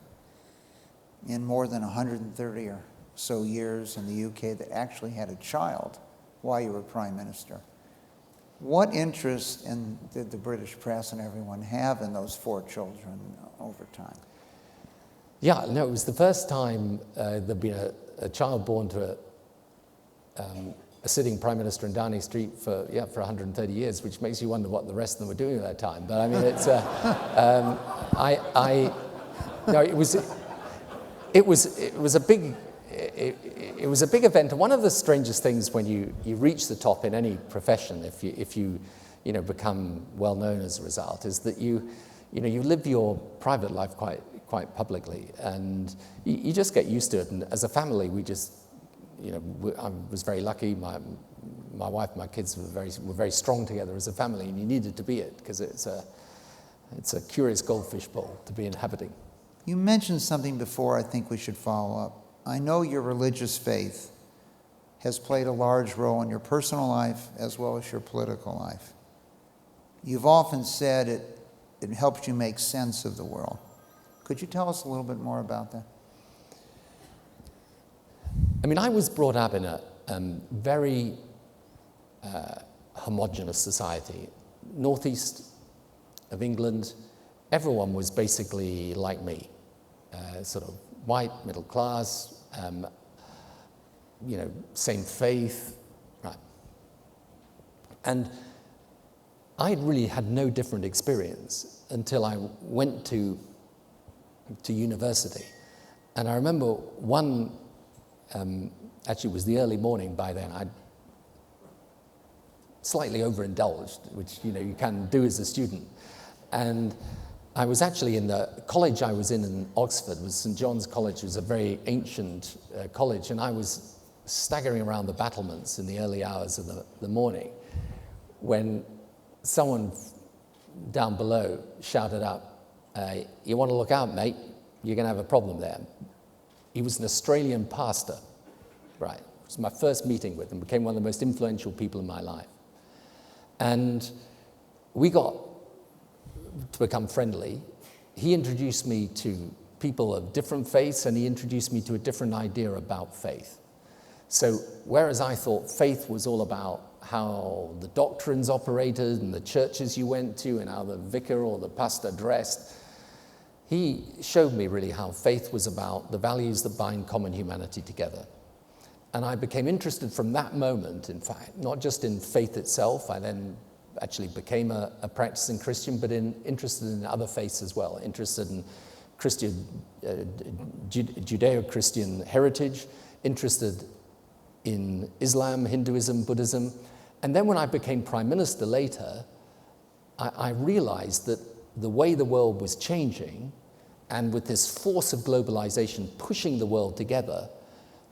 in more than 130 or so years in the UK that actually had a child while you were Prime Minister. What interest did the British press and everyone have in those 4 children over time? Yeah, no, it was the first time there'd been a child born to a sitting Prime Minister in Downing Street for 130 years, which makes you wonder what the rest of them were doing at that time. But I mean, it's it was a big event. And one of the strangest things when you reach the top in any profession, if you become well known as a result, is that you live your private life quite publicly, and you just get used to it. And as a family, we just, I was very lucky. My wife and my kids were very strong together as a family, and you needed to be it because it's a curious goldfish bowl to be inhabiting. You mentioned something before I think we should follow up. I know your religious faith has played a large role in your personal life as well as your political life. You've often said it helps you make sense of the world. Could you tell us a little bit more about that? I mean, I was brought up in a very homogenous society. Northeast of England, everyone was basically like me, sort of white, middle class, same faith, right? And I really had no different experience until I went to university. And I remember one, actually it was the early morning by then, I'd slightly overindulged, which you can do as a student. And I was actually in the college I was in Oxford, was St. John's College. It was a very ancient college, and I was staggering around the battlements in the early hours of the morning when someone down below shouted up, you want to look out, mate, you're going to have a problem there. He was an Australian pastor, right? It was my first meeting with him, became one of the most influential people in my life. And we got to become friendly. He introduced me to people of different faiths, and he introduced me to a different idea about faith. So whereas I thought faith was all about how the doctrines operated and the churches you went to and how the vicar or the pastor dressed, he showed me really how faith was about the values that bind common humanity together. And I became interested from that moment, in fact, not just in faith itself. I then actually became a practicing Christian, but interested in other faiths as well, interested in Christian, Judeo-Christian heritage, interested in Islam, Hinduism, Buddhism, And then when I became prime minister later, I realized that the way the world was changing, and with this force of globalization pushing the world together,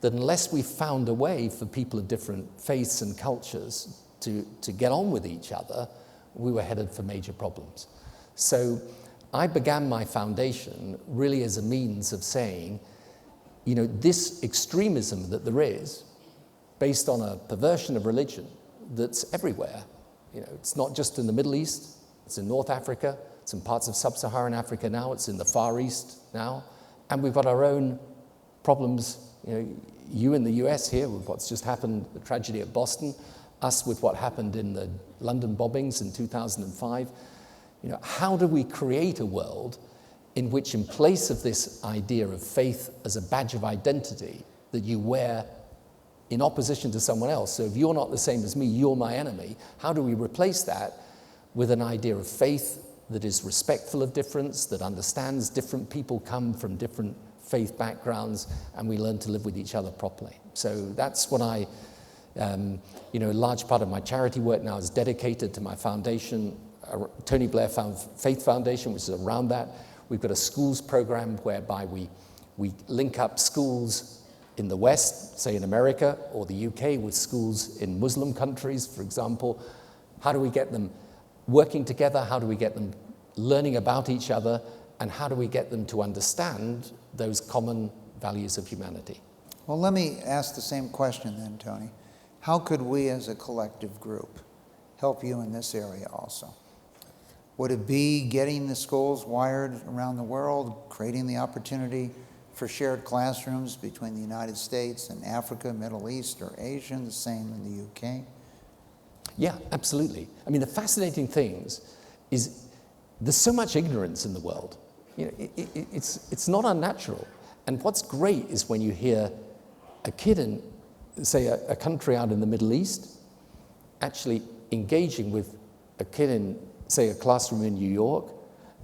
that unless we found a way for people of different faiths and cultures to get on with each other, we were headed for major problems. So I began my foundation really as a means of saying, you know, this extremism that there is, based on a perversion of religion that's everywhere. You know, it's not just in the Middle East, it's in North Africa, it's in parts of sub-Saharan Africa now, it's in the Far East now, and we've got our own problems. You know, you in the US here with what's just happened, the tragedy at Boston, us with what happened in the London bombings in 2005. You know, how do we create a world in which, in place of this idea of faith as a badge of identity that you wear in opposition to someone else, so if you're not the same as me, you're my enemy, how do we replace that with an idea of faith that is respectful of difference, that understands different people come from different faith backgrounds, and we learn to live with each other properly? So that's what you know, a large part of my charity work now is dedicated to my foundation, Tony Blair Faith Foundation, which is around that. We've got a schools program whereby we link up schools in the West, say in America or the UK, with schools in Muslim countries, for example. How do we get them working together? How do we get them learning about each other? And how do we get them to understand those common values of humanity? Well, let me ask the same question then, Tony. How could we as a collective group help you in this area also? Would it be getting the schools wired around the world, creating the opportunity for shared classrooms between the United States and Africa, Middle East, or Asia, the same in the UK? Yeah, absolutely. I mean, the fascinating thing is there's so much ignorance in the world. You know, it's not unnatural. And what's great is when you hear a kid in, say, a country out in the Middle East actually engaging with a kid in, say, a classroom in New York.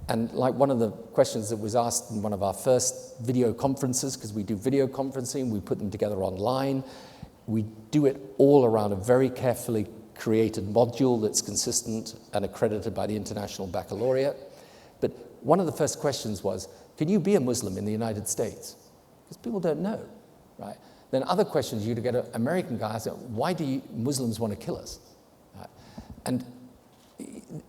And like one of the questions that was asked in one of our first video conferences, because we do video conferencing, we put them together online. We do it all around a very carefully created module that's consistent and accredited by the International Baccalaureate. But one of the first questions was, can you be a Muslim in the United States? Because people don't know, right? Then other questions, you'd get an American guy saying, why do Muslims want to kill us? Right? And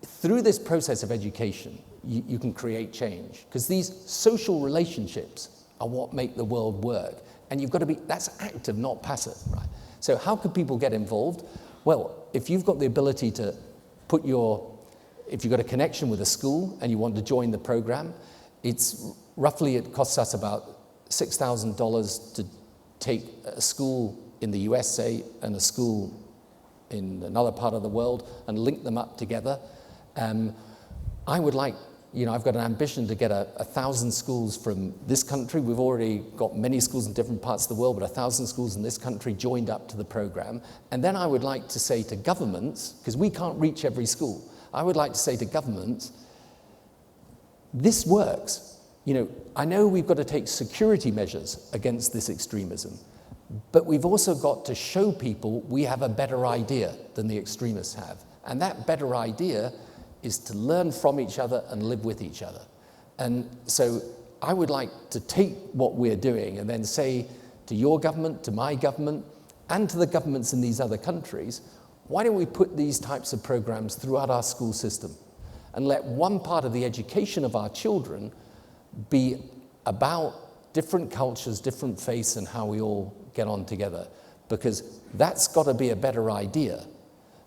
through this process of education, you can create change, because these social relationships are what make the world work. And you've got to be, that's active, not passive, right? So how could people get involved? Well, if you've got the ability to put if you've got a connection with a school and you want to join the program, it costs us about $6,000 to take a school in the USA and a school in another part of the world and link them up together. I would like, you know, I've got an ambition to get 1,000 schools from this country. We've already got many schools in different parts of the world, but 1,000 schools in this country joined up to the program. And then I would like to say to governments, because we can't reach every school, I would like to say to governments, this works. You know, I know we've got to take security measures against this extremism, but we've also got to show people we have a better idea than the extremists have. And that better idea is to learn from each other and live with each other. And so I would like to take what we're doing and then say to your government, to my government, and to the governments in these other countries, why don't we put these types of programs throughout our school system and let one part of the education of our children be about different cultures, different faiths, and how we all get on together? Because that's got to be a better idea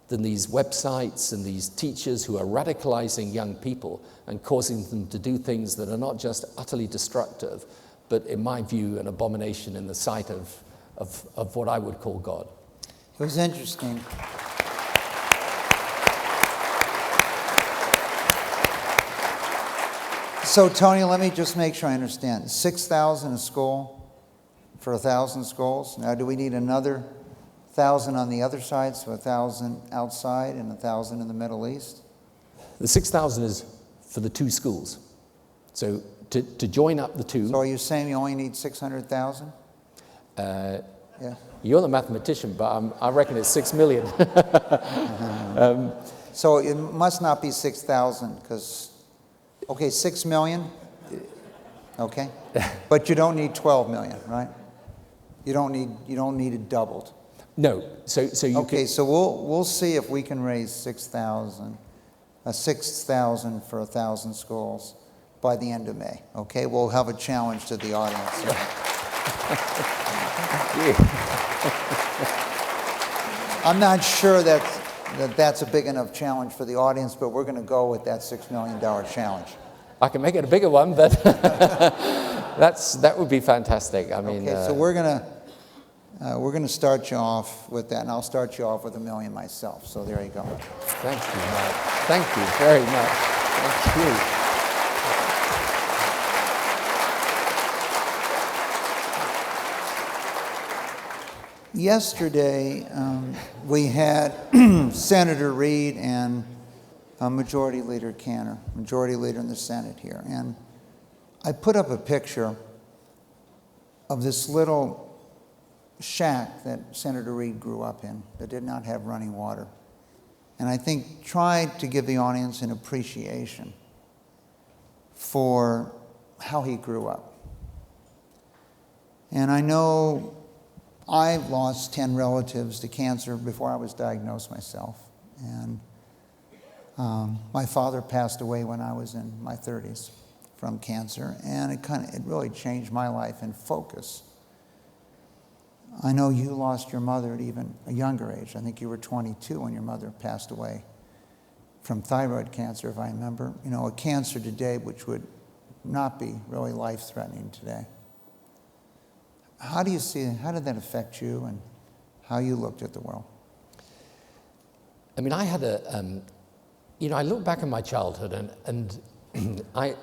than these websites and these teachers who are radicalizing young people and causing them to do things that are not just utterly destructive, but in my view, an abomination in the sight of what I would call God. It was interesting. So, Tony, let me just make sure I understand. 6,000 a school for 1,000 schools. Now, do we need another 1,000 on the other side, so 1,000 outside and 1,000 in the Middle East? The 6,000 is for the two schools. So to join up the two. So are you saying you only need 600,000? Yeah. You're the mathematician, but I reckon it's 6 million. So it must not be 6,000, because, okay, 6 million, okay? But you don't need 12 million, right? You don't need it doubled. No, so you okay, so we'll see if we can raise 6,000 for 1,000 schools by the end of May. Okay, we'll have a challenge to the audience. I'm not sure that's a big enough challenge for the audience, but we're going to go with that $6 million challenge. I can make it a bigger one, but that would be fantastic. I mean, okay, so we're gonna start you off with that, and I'll start you off with $1 million myself. So there you go. Thank you, Mark. Thank you very much. Thank you. Yesterday, we had Senator Reid and Majority Leader Cantor, Majority Leader in the Senate here. And I put up a picture of this little shack that Senator Reid grew up in that did not have running water. And I think tried to give the audience an appreciation for how he grew up. And I know I've lost 10 relatives to cancer before I was diagnosed myself. And my father passed away when I was in my 30s from cancer, and it really changed my life in focus. I know you lost your mother at even a younger age. I think you were 22 when your mother passed away from thyroid cancer, if I remember. You know, a cancer today which would not be really life-threatening today. How did that affect you and how you looked at the world? I mean, I had I look back at my childhood and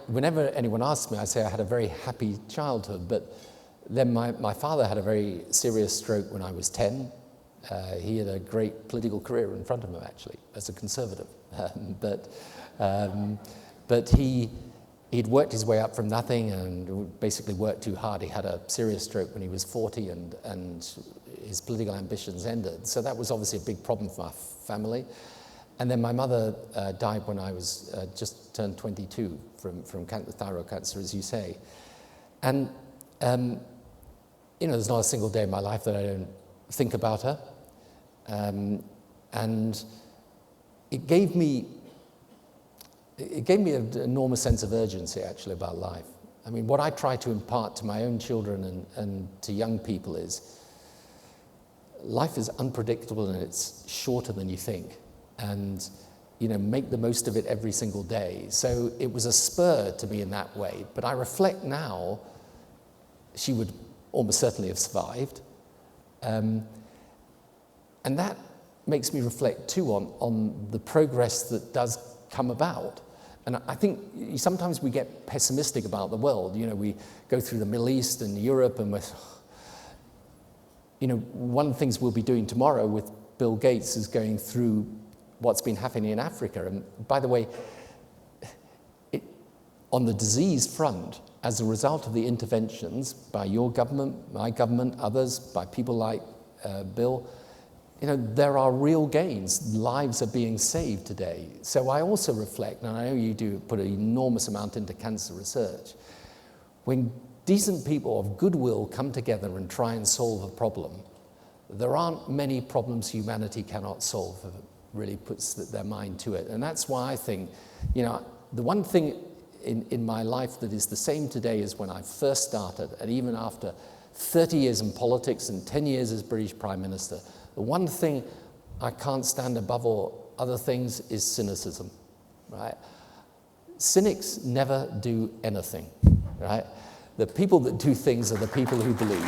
whenever anyone asks me, I say I had a very happy childhood, but then my father had a very serious stroke when I was 10. He had a great political career in front of him, actually, as a conservative. But he'd worked his way up from nothing and basically worked too hard. He had a serious stroke when he was 40 and his political ambitions ended. So that was obviously a big problem for our family. And then my mother died when I was just turned 22 from thyroid cancer, as you say. And, there's not a single day in my life that I don't think about her. And it gave me an enormous sense of urgency, actually, about life. I mean, what I try to impart to my own children and to young people is life is unpredictable and it's shorter than you think. And, make the most of it every single day. So it was a spur to me in that way. But I reflect now, she would almost certainly have survived. And that makes me reflect, too, on the progress that does come about. And I think sometimes we get pessimistic about the world. We go through the Middle East and Europe, and one of the things we'll be doing tomorrow with Bill Gates is going through what's been happening in Africa. And by the way, on the disease front, as a result of the interventions by your government, my government, others, by people like Bill, there are real gains. Lives are being saved today. So I also reflect, and I know you do put an enormous amount into cancer research, when decent people of goodwill come together and try and solve a problem, there aren't many problems humanity cannot solve if it really puts their mind to it. And that's why I think, the one thing in my life that is the same today as when I first started, and even after 30 years in politics and 10 years as British Prime Minister, the one thing I can't stand above all other things is cynicism, right? Cynics never do anything, right? The people that do things are the people who believe.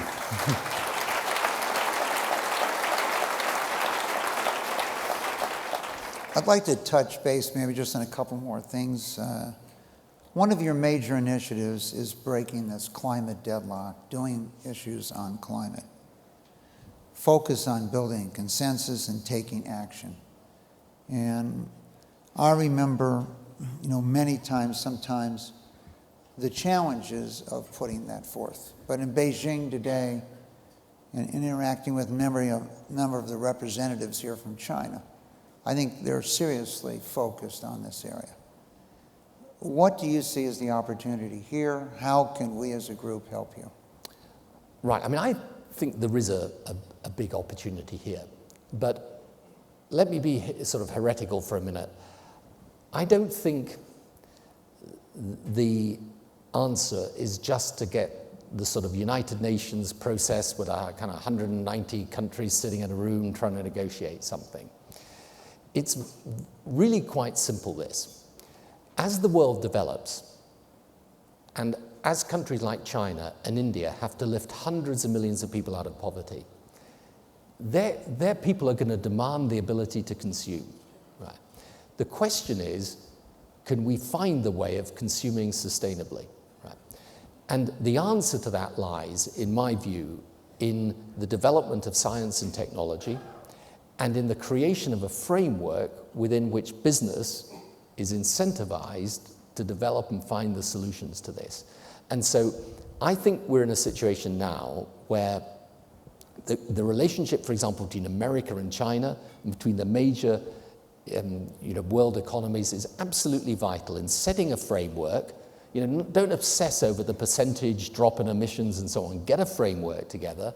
I'd like to touch base maybe just on a couple more things. One of your major initiatives is breaking this climate deadlock, doing issues on climate. Focus on building consensus and taking action. And I remember, many times, sometimes, the challenges of putting that forth. But in Beijing today, and interacting with a number of the representatives here from China, I think they're seriously focused on this area. What do you see as the opportunity here? How can we as a group help you? Right, I mean, I think there is a big opportunity here, but let me be sort of heretical for a minute. I don't think the answer is just to get the sort of United Nations process with our kind of 190 countries sitting in a room trying to negotiate something. It's really quite simple, this. As the world develops, and as countries like China and India have to lift hundreds of millions of people out of poverty, their people are going to demand the ability to consume. Right? The question is, can we find the way of consuming sustainably? Right? And the answer to that lies, in my view, in the development of science and technology, and in the creation of a framework within which business is incentivized to develop and find the solutions to this. And so I think we're in a situation now where the relationship, for example, between America and China, and between the major world economies is absolutely vital in setting a framework. Don't obsess over the percentage drop in emissions and so on. Get a framework together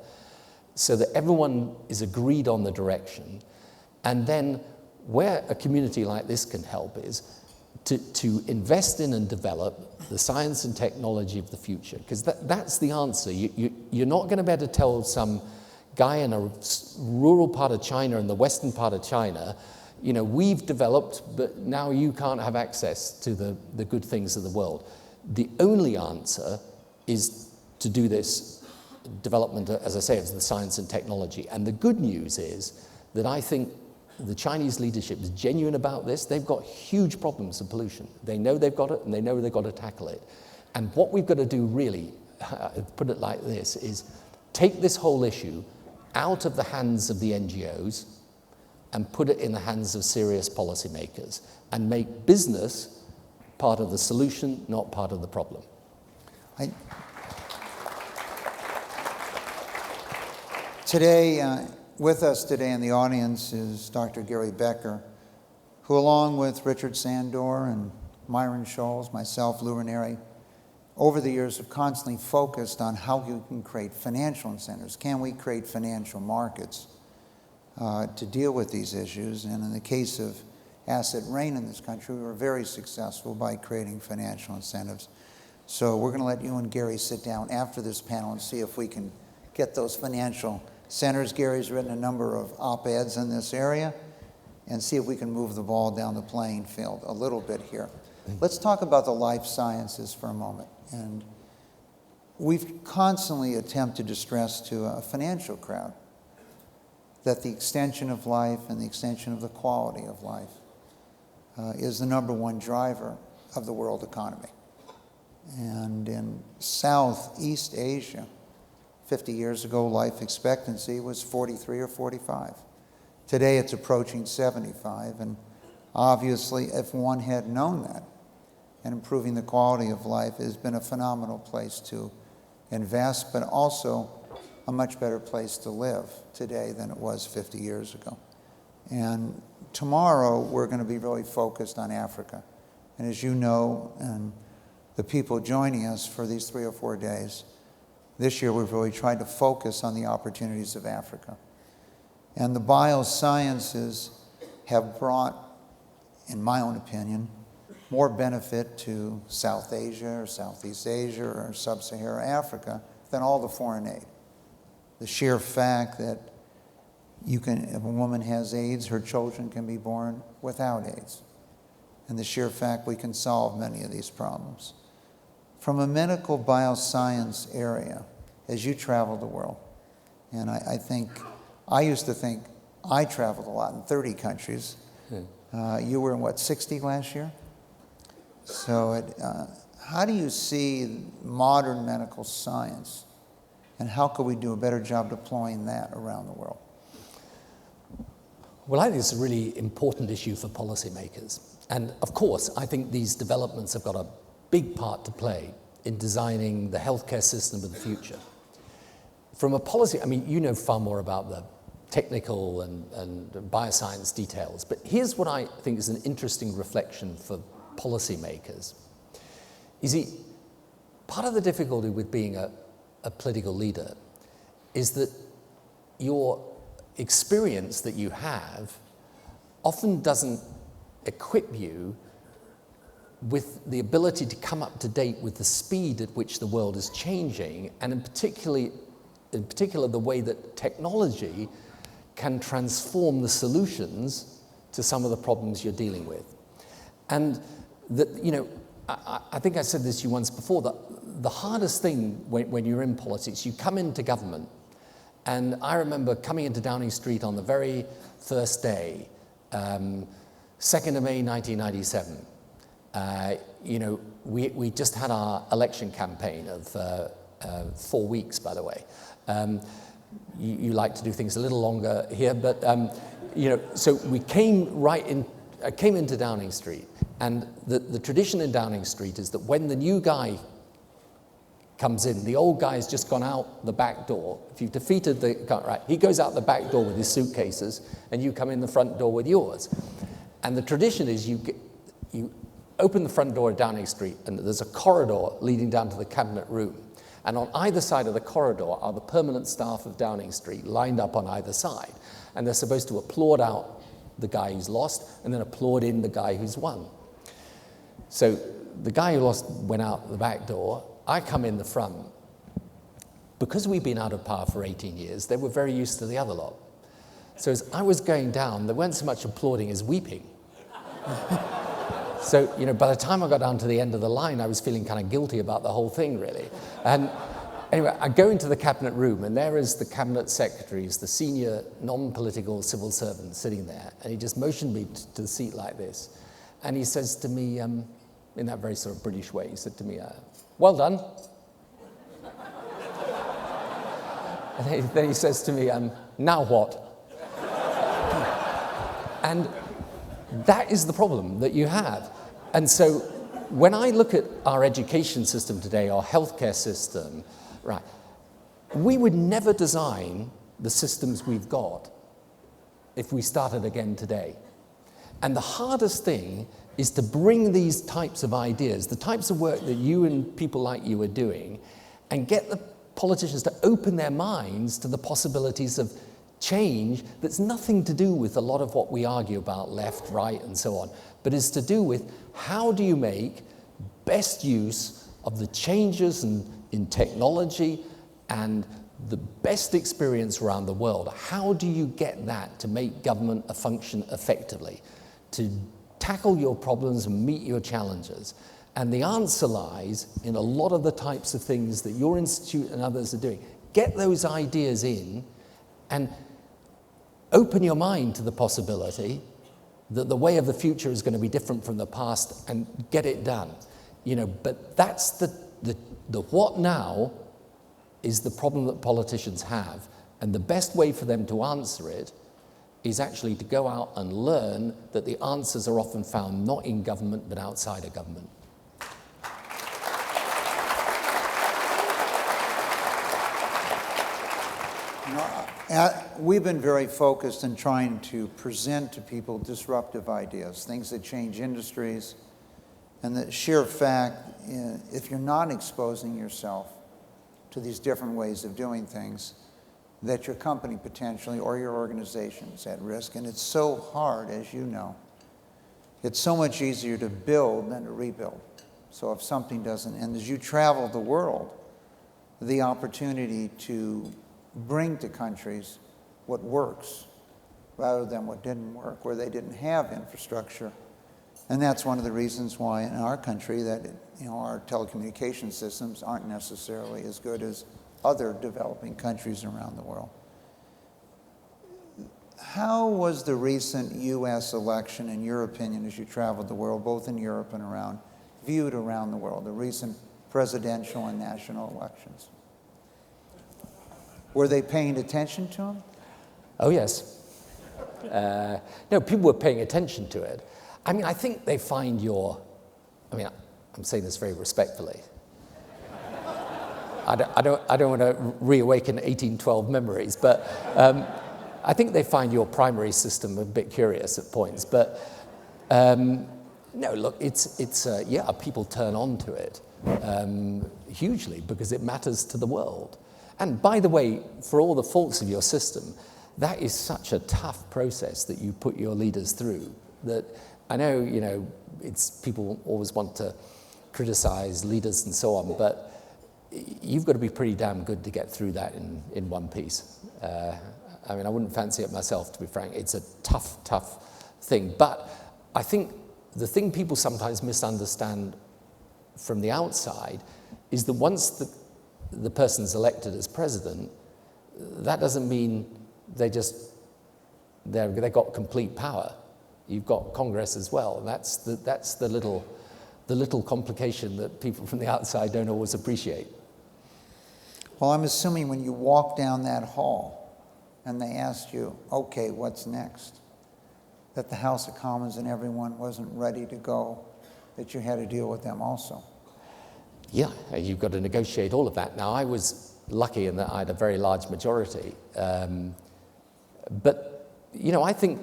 so that everyone is agreed on the direction. And then where a community like this can help is to invest in and develop the science and technology of the future, because that's the answer. You're not going to be able to tell some guy in a rural part of China, in the western part of China, we've developed, but now you can't have access to the good things of the world. The only answer is to do this development, as I say, of the science and technology. And the good news is that I think the Chinese leadership is genuine about this. They've got huge problems of pollution. They know they've got it, and they know they've got to tackle it. And what we've got to do really, put it like this, is take this whole issue out of the hands of the NGOs and put it in the hands of serious policymakers and make business part of the solution, not part of the problem. Today, with us today in the audience is Dr. Gary Becker, who along with Richard Sandor and Myron Scholes, myself, Lou Ranieri, over the years have constantly focused on how we can create financial incentives. Can we create financial markets to deal with these issues? And in the case of asset rain in this country, we were very successful by creating financial incentives. So we're going to let you and Gary sit down after this panel and see if we can get those financial centers. Gary's written a number of op-eds in this area, and see if we can move the ball down the playing field a little bit here. Let's talk about the life sciences for a moment. And we've constantly attempted to stress to a financial crowd that the extension of life and the extension of the quality of life is the number one driver of the world economy. And in Southeast Asia, 50 years ago, life expectancy was 43 or 45. Today, it's approaching 75. And obviously, if one had known that, and improving the quality of life has been a phenomenal place to invest, but also a much better place to live today than it was 50 years ago. And tomorrow, we're going to be really focused on Africa. And as you know, and the people joining us for these 3 or 4 days, this year we've really tried to focus on the opportunities of Africa. And the biosciences have brought, in my own opinion, more benefit to South Asia or Southeast Asia or Sub-Saharan Africa than all the foreign aid. The sheer fact that if a woman has AIDS, her children can be born without AIDS. And the sheer fact we can solve many of these problems. From a medical bioscience area, as you travel the world, and I used to think I traveled a lot in 30 countries. You were in, what, 60 last year? So how do you see modern medical science, and how could we do a better job deploying that around the world? Well, I think it's a really important issue for policymakers. And of course, I think these developments have got a big part to play in designing the healthcare system of the future. from a policy, I mean, you know far more about the technical and bioscience details, but here's what I think is an interesting reflection for policymakers. You see, part of the difficulty with being a political leader is that your experience that you have often doesn't equip you with the ability to come up to date with the speed at which the world is changing, and in particular the way that technology can transform the solutions to some of the problems you're dealing with. And that, you know, I think I said this to you once before, that the hardest thing when you're in politics, you come into government, and I remember coming into Downing Street on the very first day, 2nd of May 1997. You know, we just had our election campaign of 4 weeks, by the way. You like to do things a little longer here, but you know, so we came came into Downing Street, and the tradition in Downing Street is that when the new guy comes in, the old guy's just gone out the back door. If you've defeated the guy, right, he goes out the back door with his suitcases, and you come in the front door with yours. And the tradition is you open the front door of Downing Street, and there's a corridor leading down to the cabinet room. And on either side of the corridor are the permanent staff of Downing Street lined up on either side. And they're supposed to applaud out the guy who's lost and then applaud in the guy who's won. So the guy who lost went out the back door. I come in the front. Because we've been out of power for 18 years, they were very used to the other lot. So as I was going down, there weren't so much applauding as weeping. So, you know, by the time I got down to the end of the line, I was feeling kind of guilty about the whole thing, really. And anyway, I go into the cabinet room, and there is the cabinet secretaries, the senior non-political civil servant sitting there, and he just motioned me to the seat like this. And he says to me, in that very sort of British way, he said to me, well done. And then he says to me, now what? And that is the problem that you have. And so when I look at our education system today, our healthcare system, right, we would never design the systems we've got if we started again today. And the hardest thing is to bring these types of ideas, the types of work that you and people like you are doing, and get the politicians to open their minds to the possibilities of change that's nothing to do with a lot of what we argue about, left, right, and so on, but is to do with how do you make best use of the changes in technology and the best experience around the world. How do you get that to make government function effectively, to tackle your problems and meet your challenges? And the answer lies in a lot of the types of things that your institute and others are doing. Get those ideas in and open your mind to the possibility that the way of the future is going to be different from the past, and get it done. You know, but that's the what now is the problem that politicians have, and the best way for them to answer it is actually to go out and learn that the answers are often found not in government but outside of government. We've been very focused in trying to present to people disruptive ideas, things that change industries, and the sheer fact, if you're not exposing yourself to these different ways of doing things, that your company potentially or your organization is at risk. And it's so hard, as you know. It's so much easier to build than to rebuild. So if something doesn't, and as you travel the world, the opportunity to bring to countries what works rather than what didn't work, where they didn't have infrastructure. And that's one of the reasons why in our country that, you know, our telecommunication systems aren't necessarily as good as other developing countries around the world. How was the recent U.S. election, in your opinion, as you traveled the world, both in Europe and around, viewed around the world, the recent presidential and national elections? Were they paying attention to them? Oh, yes. No, people were paying attention to it. I mean, I think they find I'm saying this very respectfully. I don't want to reawaken 1812 memories, but I think they find your primary system a bit curious at points. But no, look, yeah, people turn on to it hugely because it matters to the world. And by the way, for all the faults of your system, that is such a tough process that you put your leaders through that I know, it's people always want to criticize leaders and so on, but you've got to be pretty damn good to get through that in one piece. I mean, I wouldn't fancy it myself, to be frank. It's a tough, tough thing. But I think the thing people sometimes misunderstand from the outside is that once the person's elected as president, that doesn't mean they got complete power. You've got Congress as well. That's the little complication that people from the outside don't always appreciate. Well, I'm assuming when you walk down that hall and they asked you, okay, what's next? That the House of Commons and everyone wasn't ready to go, that you had to deal with them also. Yeah, you've got to negotiate all of that. Now, I was lucky in that I had a very large majority. But, I think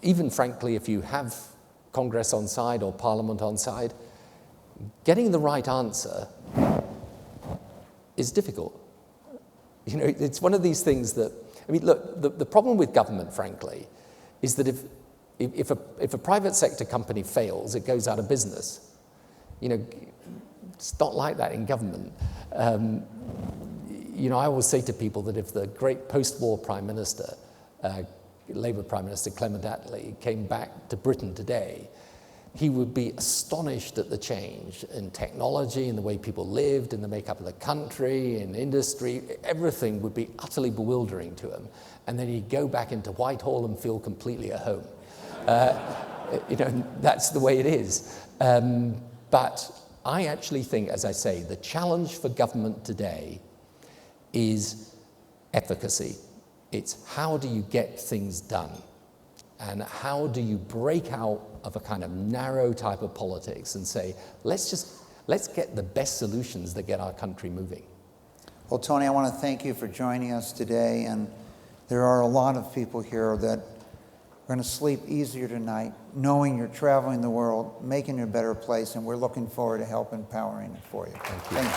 even frankly, if you have Congress on side or Parliament on side, getting the right answer is difficult. It's one of these things that, look, the problem with government, frankly, is that if a private sector company fails, it goes out of business. It's not like that in government. I always say to people that if the great post-war Prime Minister, Labour Prime Minister Clement Attlee, came back to Britain today, he would be astonished at the change in technology, in the way people lived, in the makeup of the country, in industry. Everything would be utterly bewildering to him. And then he'd go back into Whitehall and feel completely at home. That's the way it is. But I actually think, as I say, the challenge for government today is efficacy. It's how do you get things done? And how do you break out of a kind of narrow type of politics and say, let's get the best solutions that get our country moving? Well, Tony, I want to thank you for joining us today. And there are a lot of people here that are going to sleep easier tonight, knowing you're traveling the world, making it a better place, and we're looking forward to help empowering it for you. Thank you. Thank you.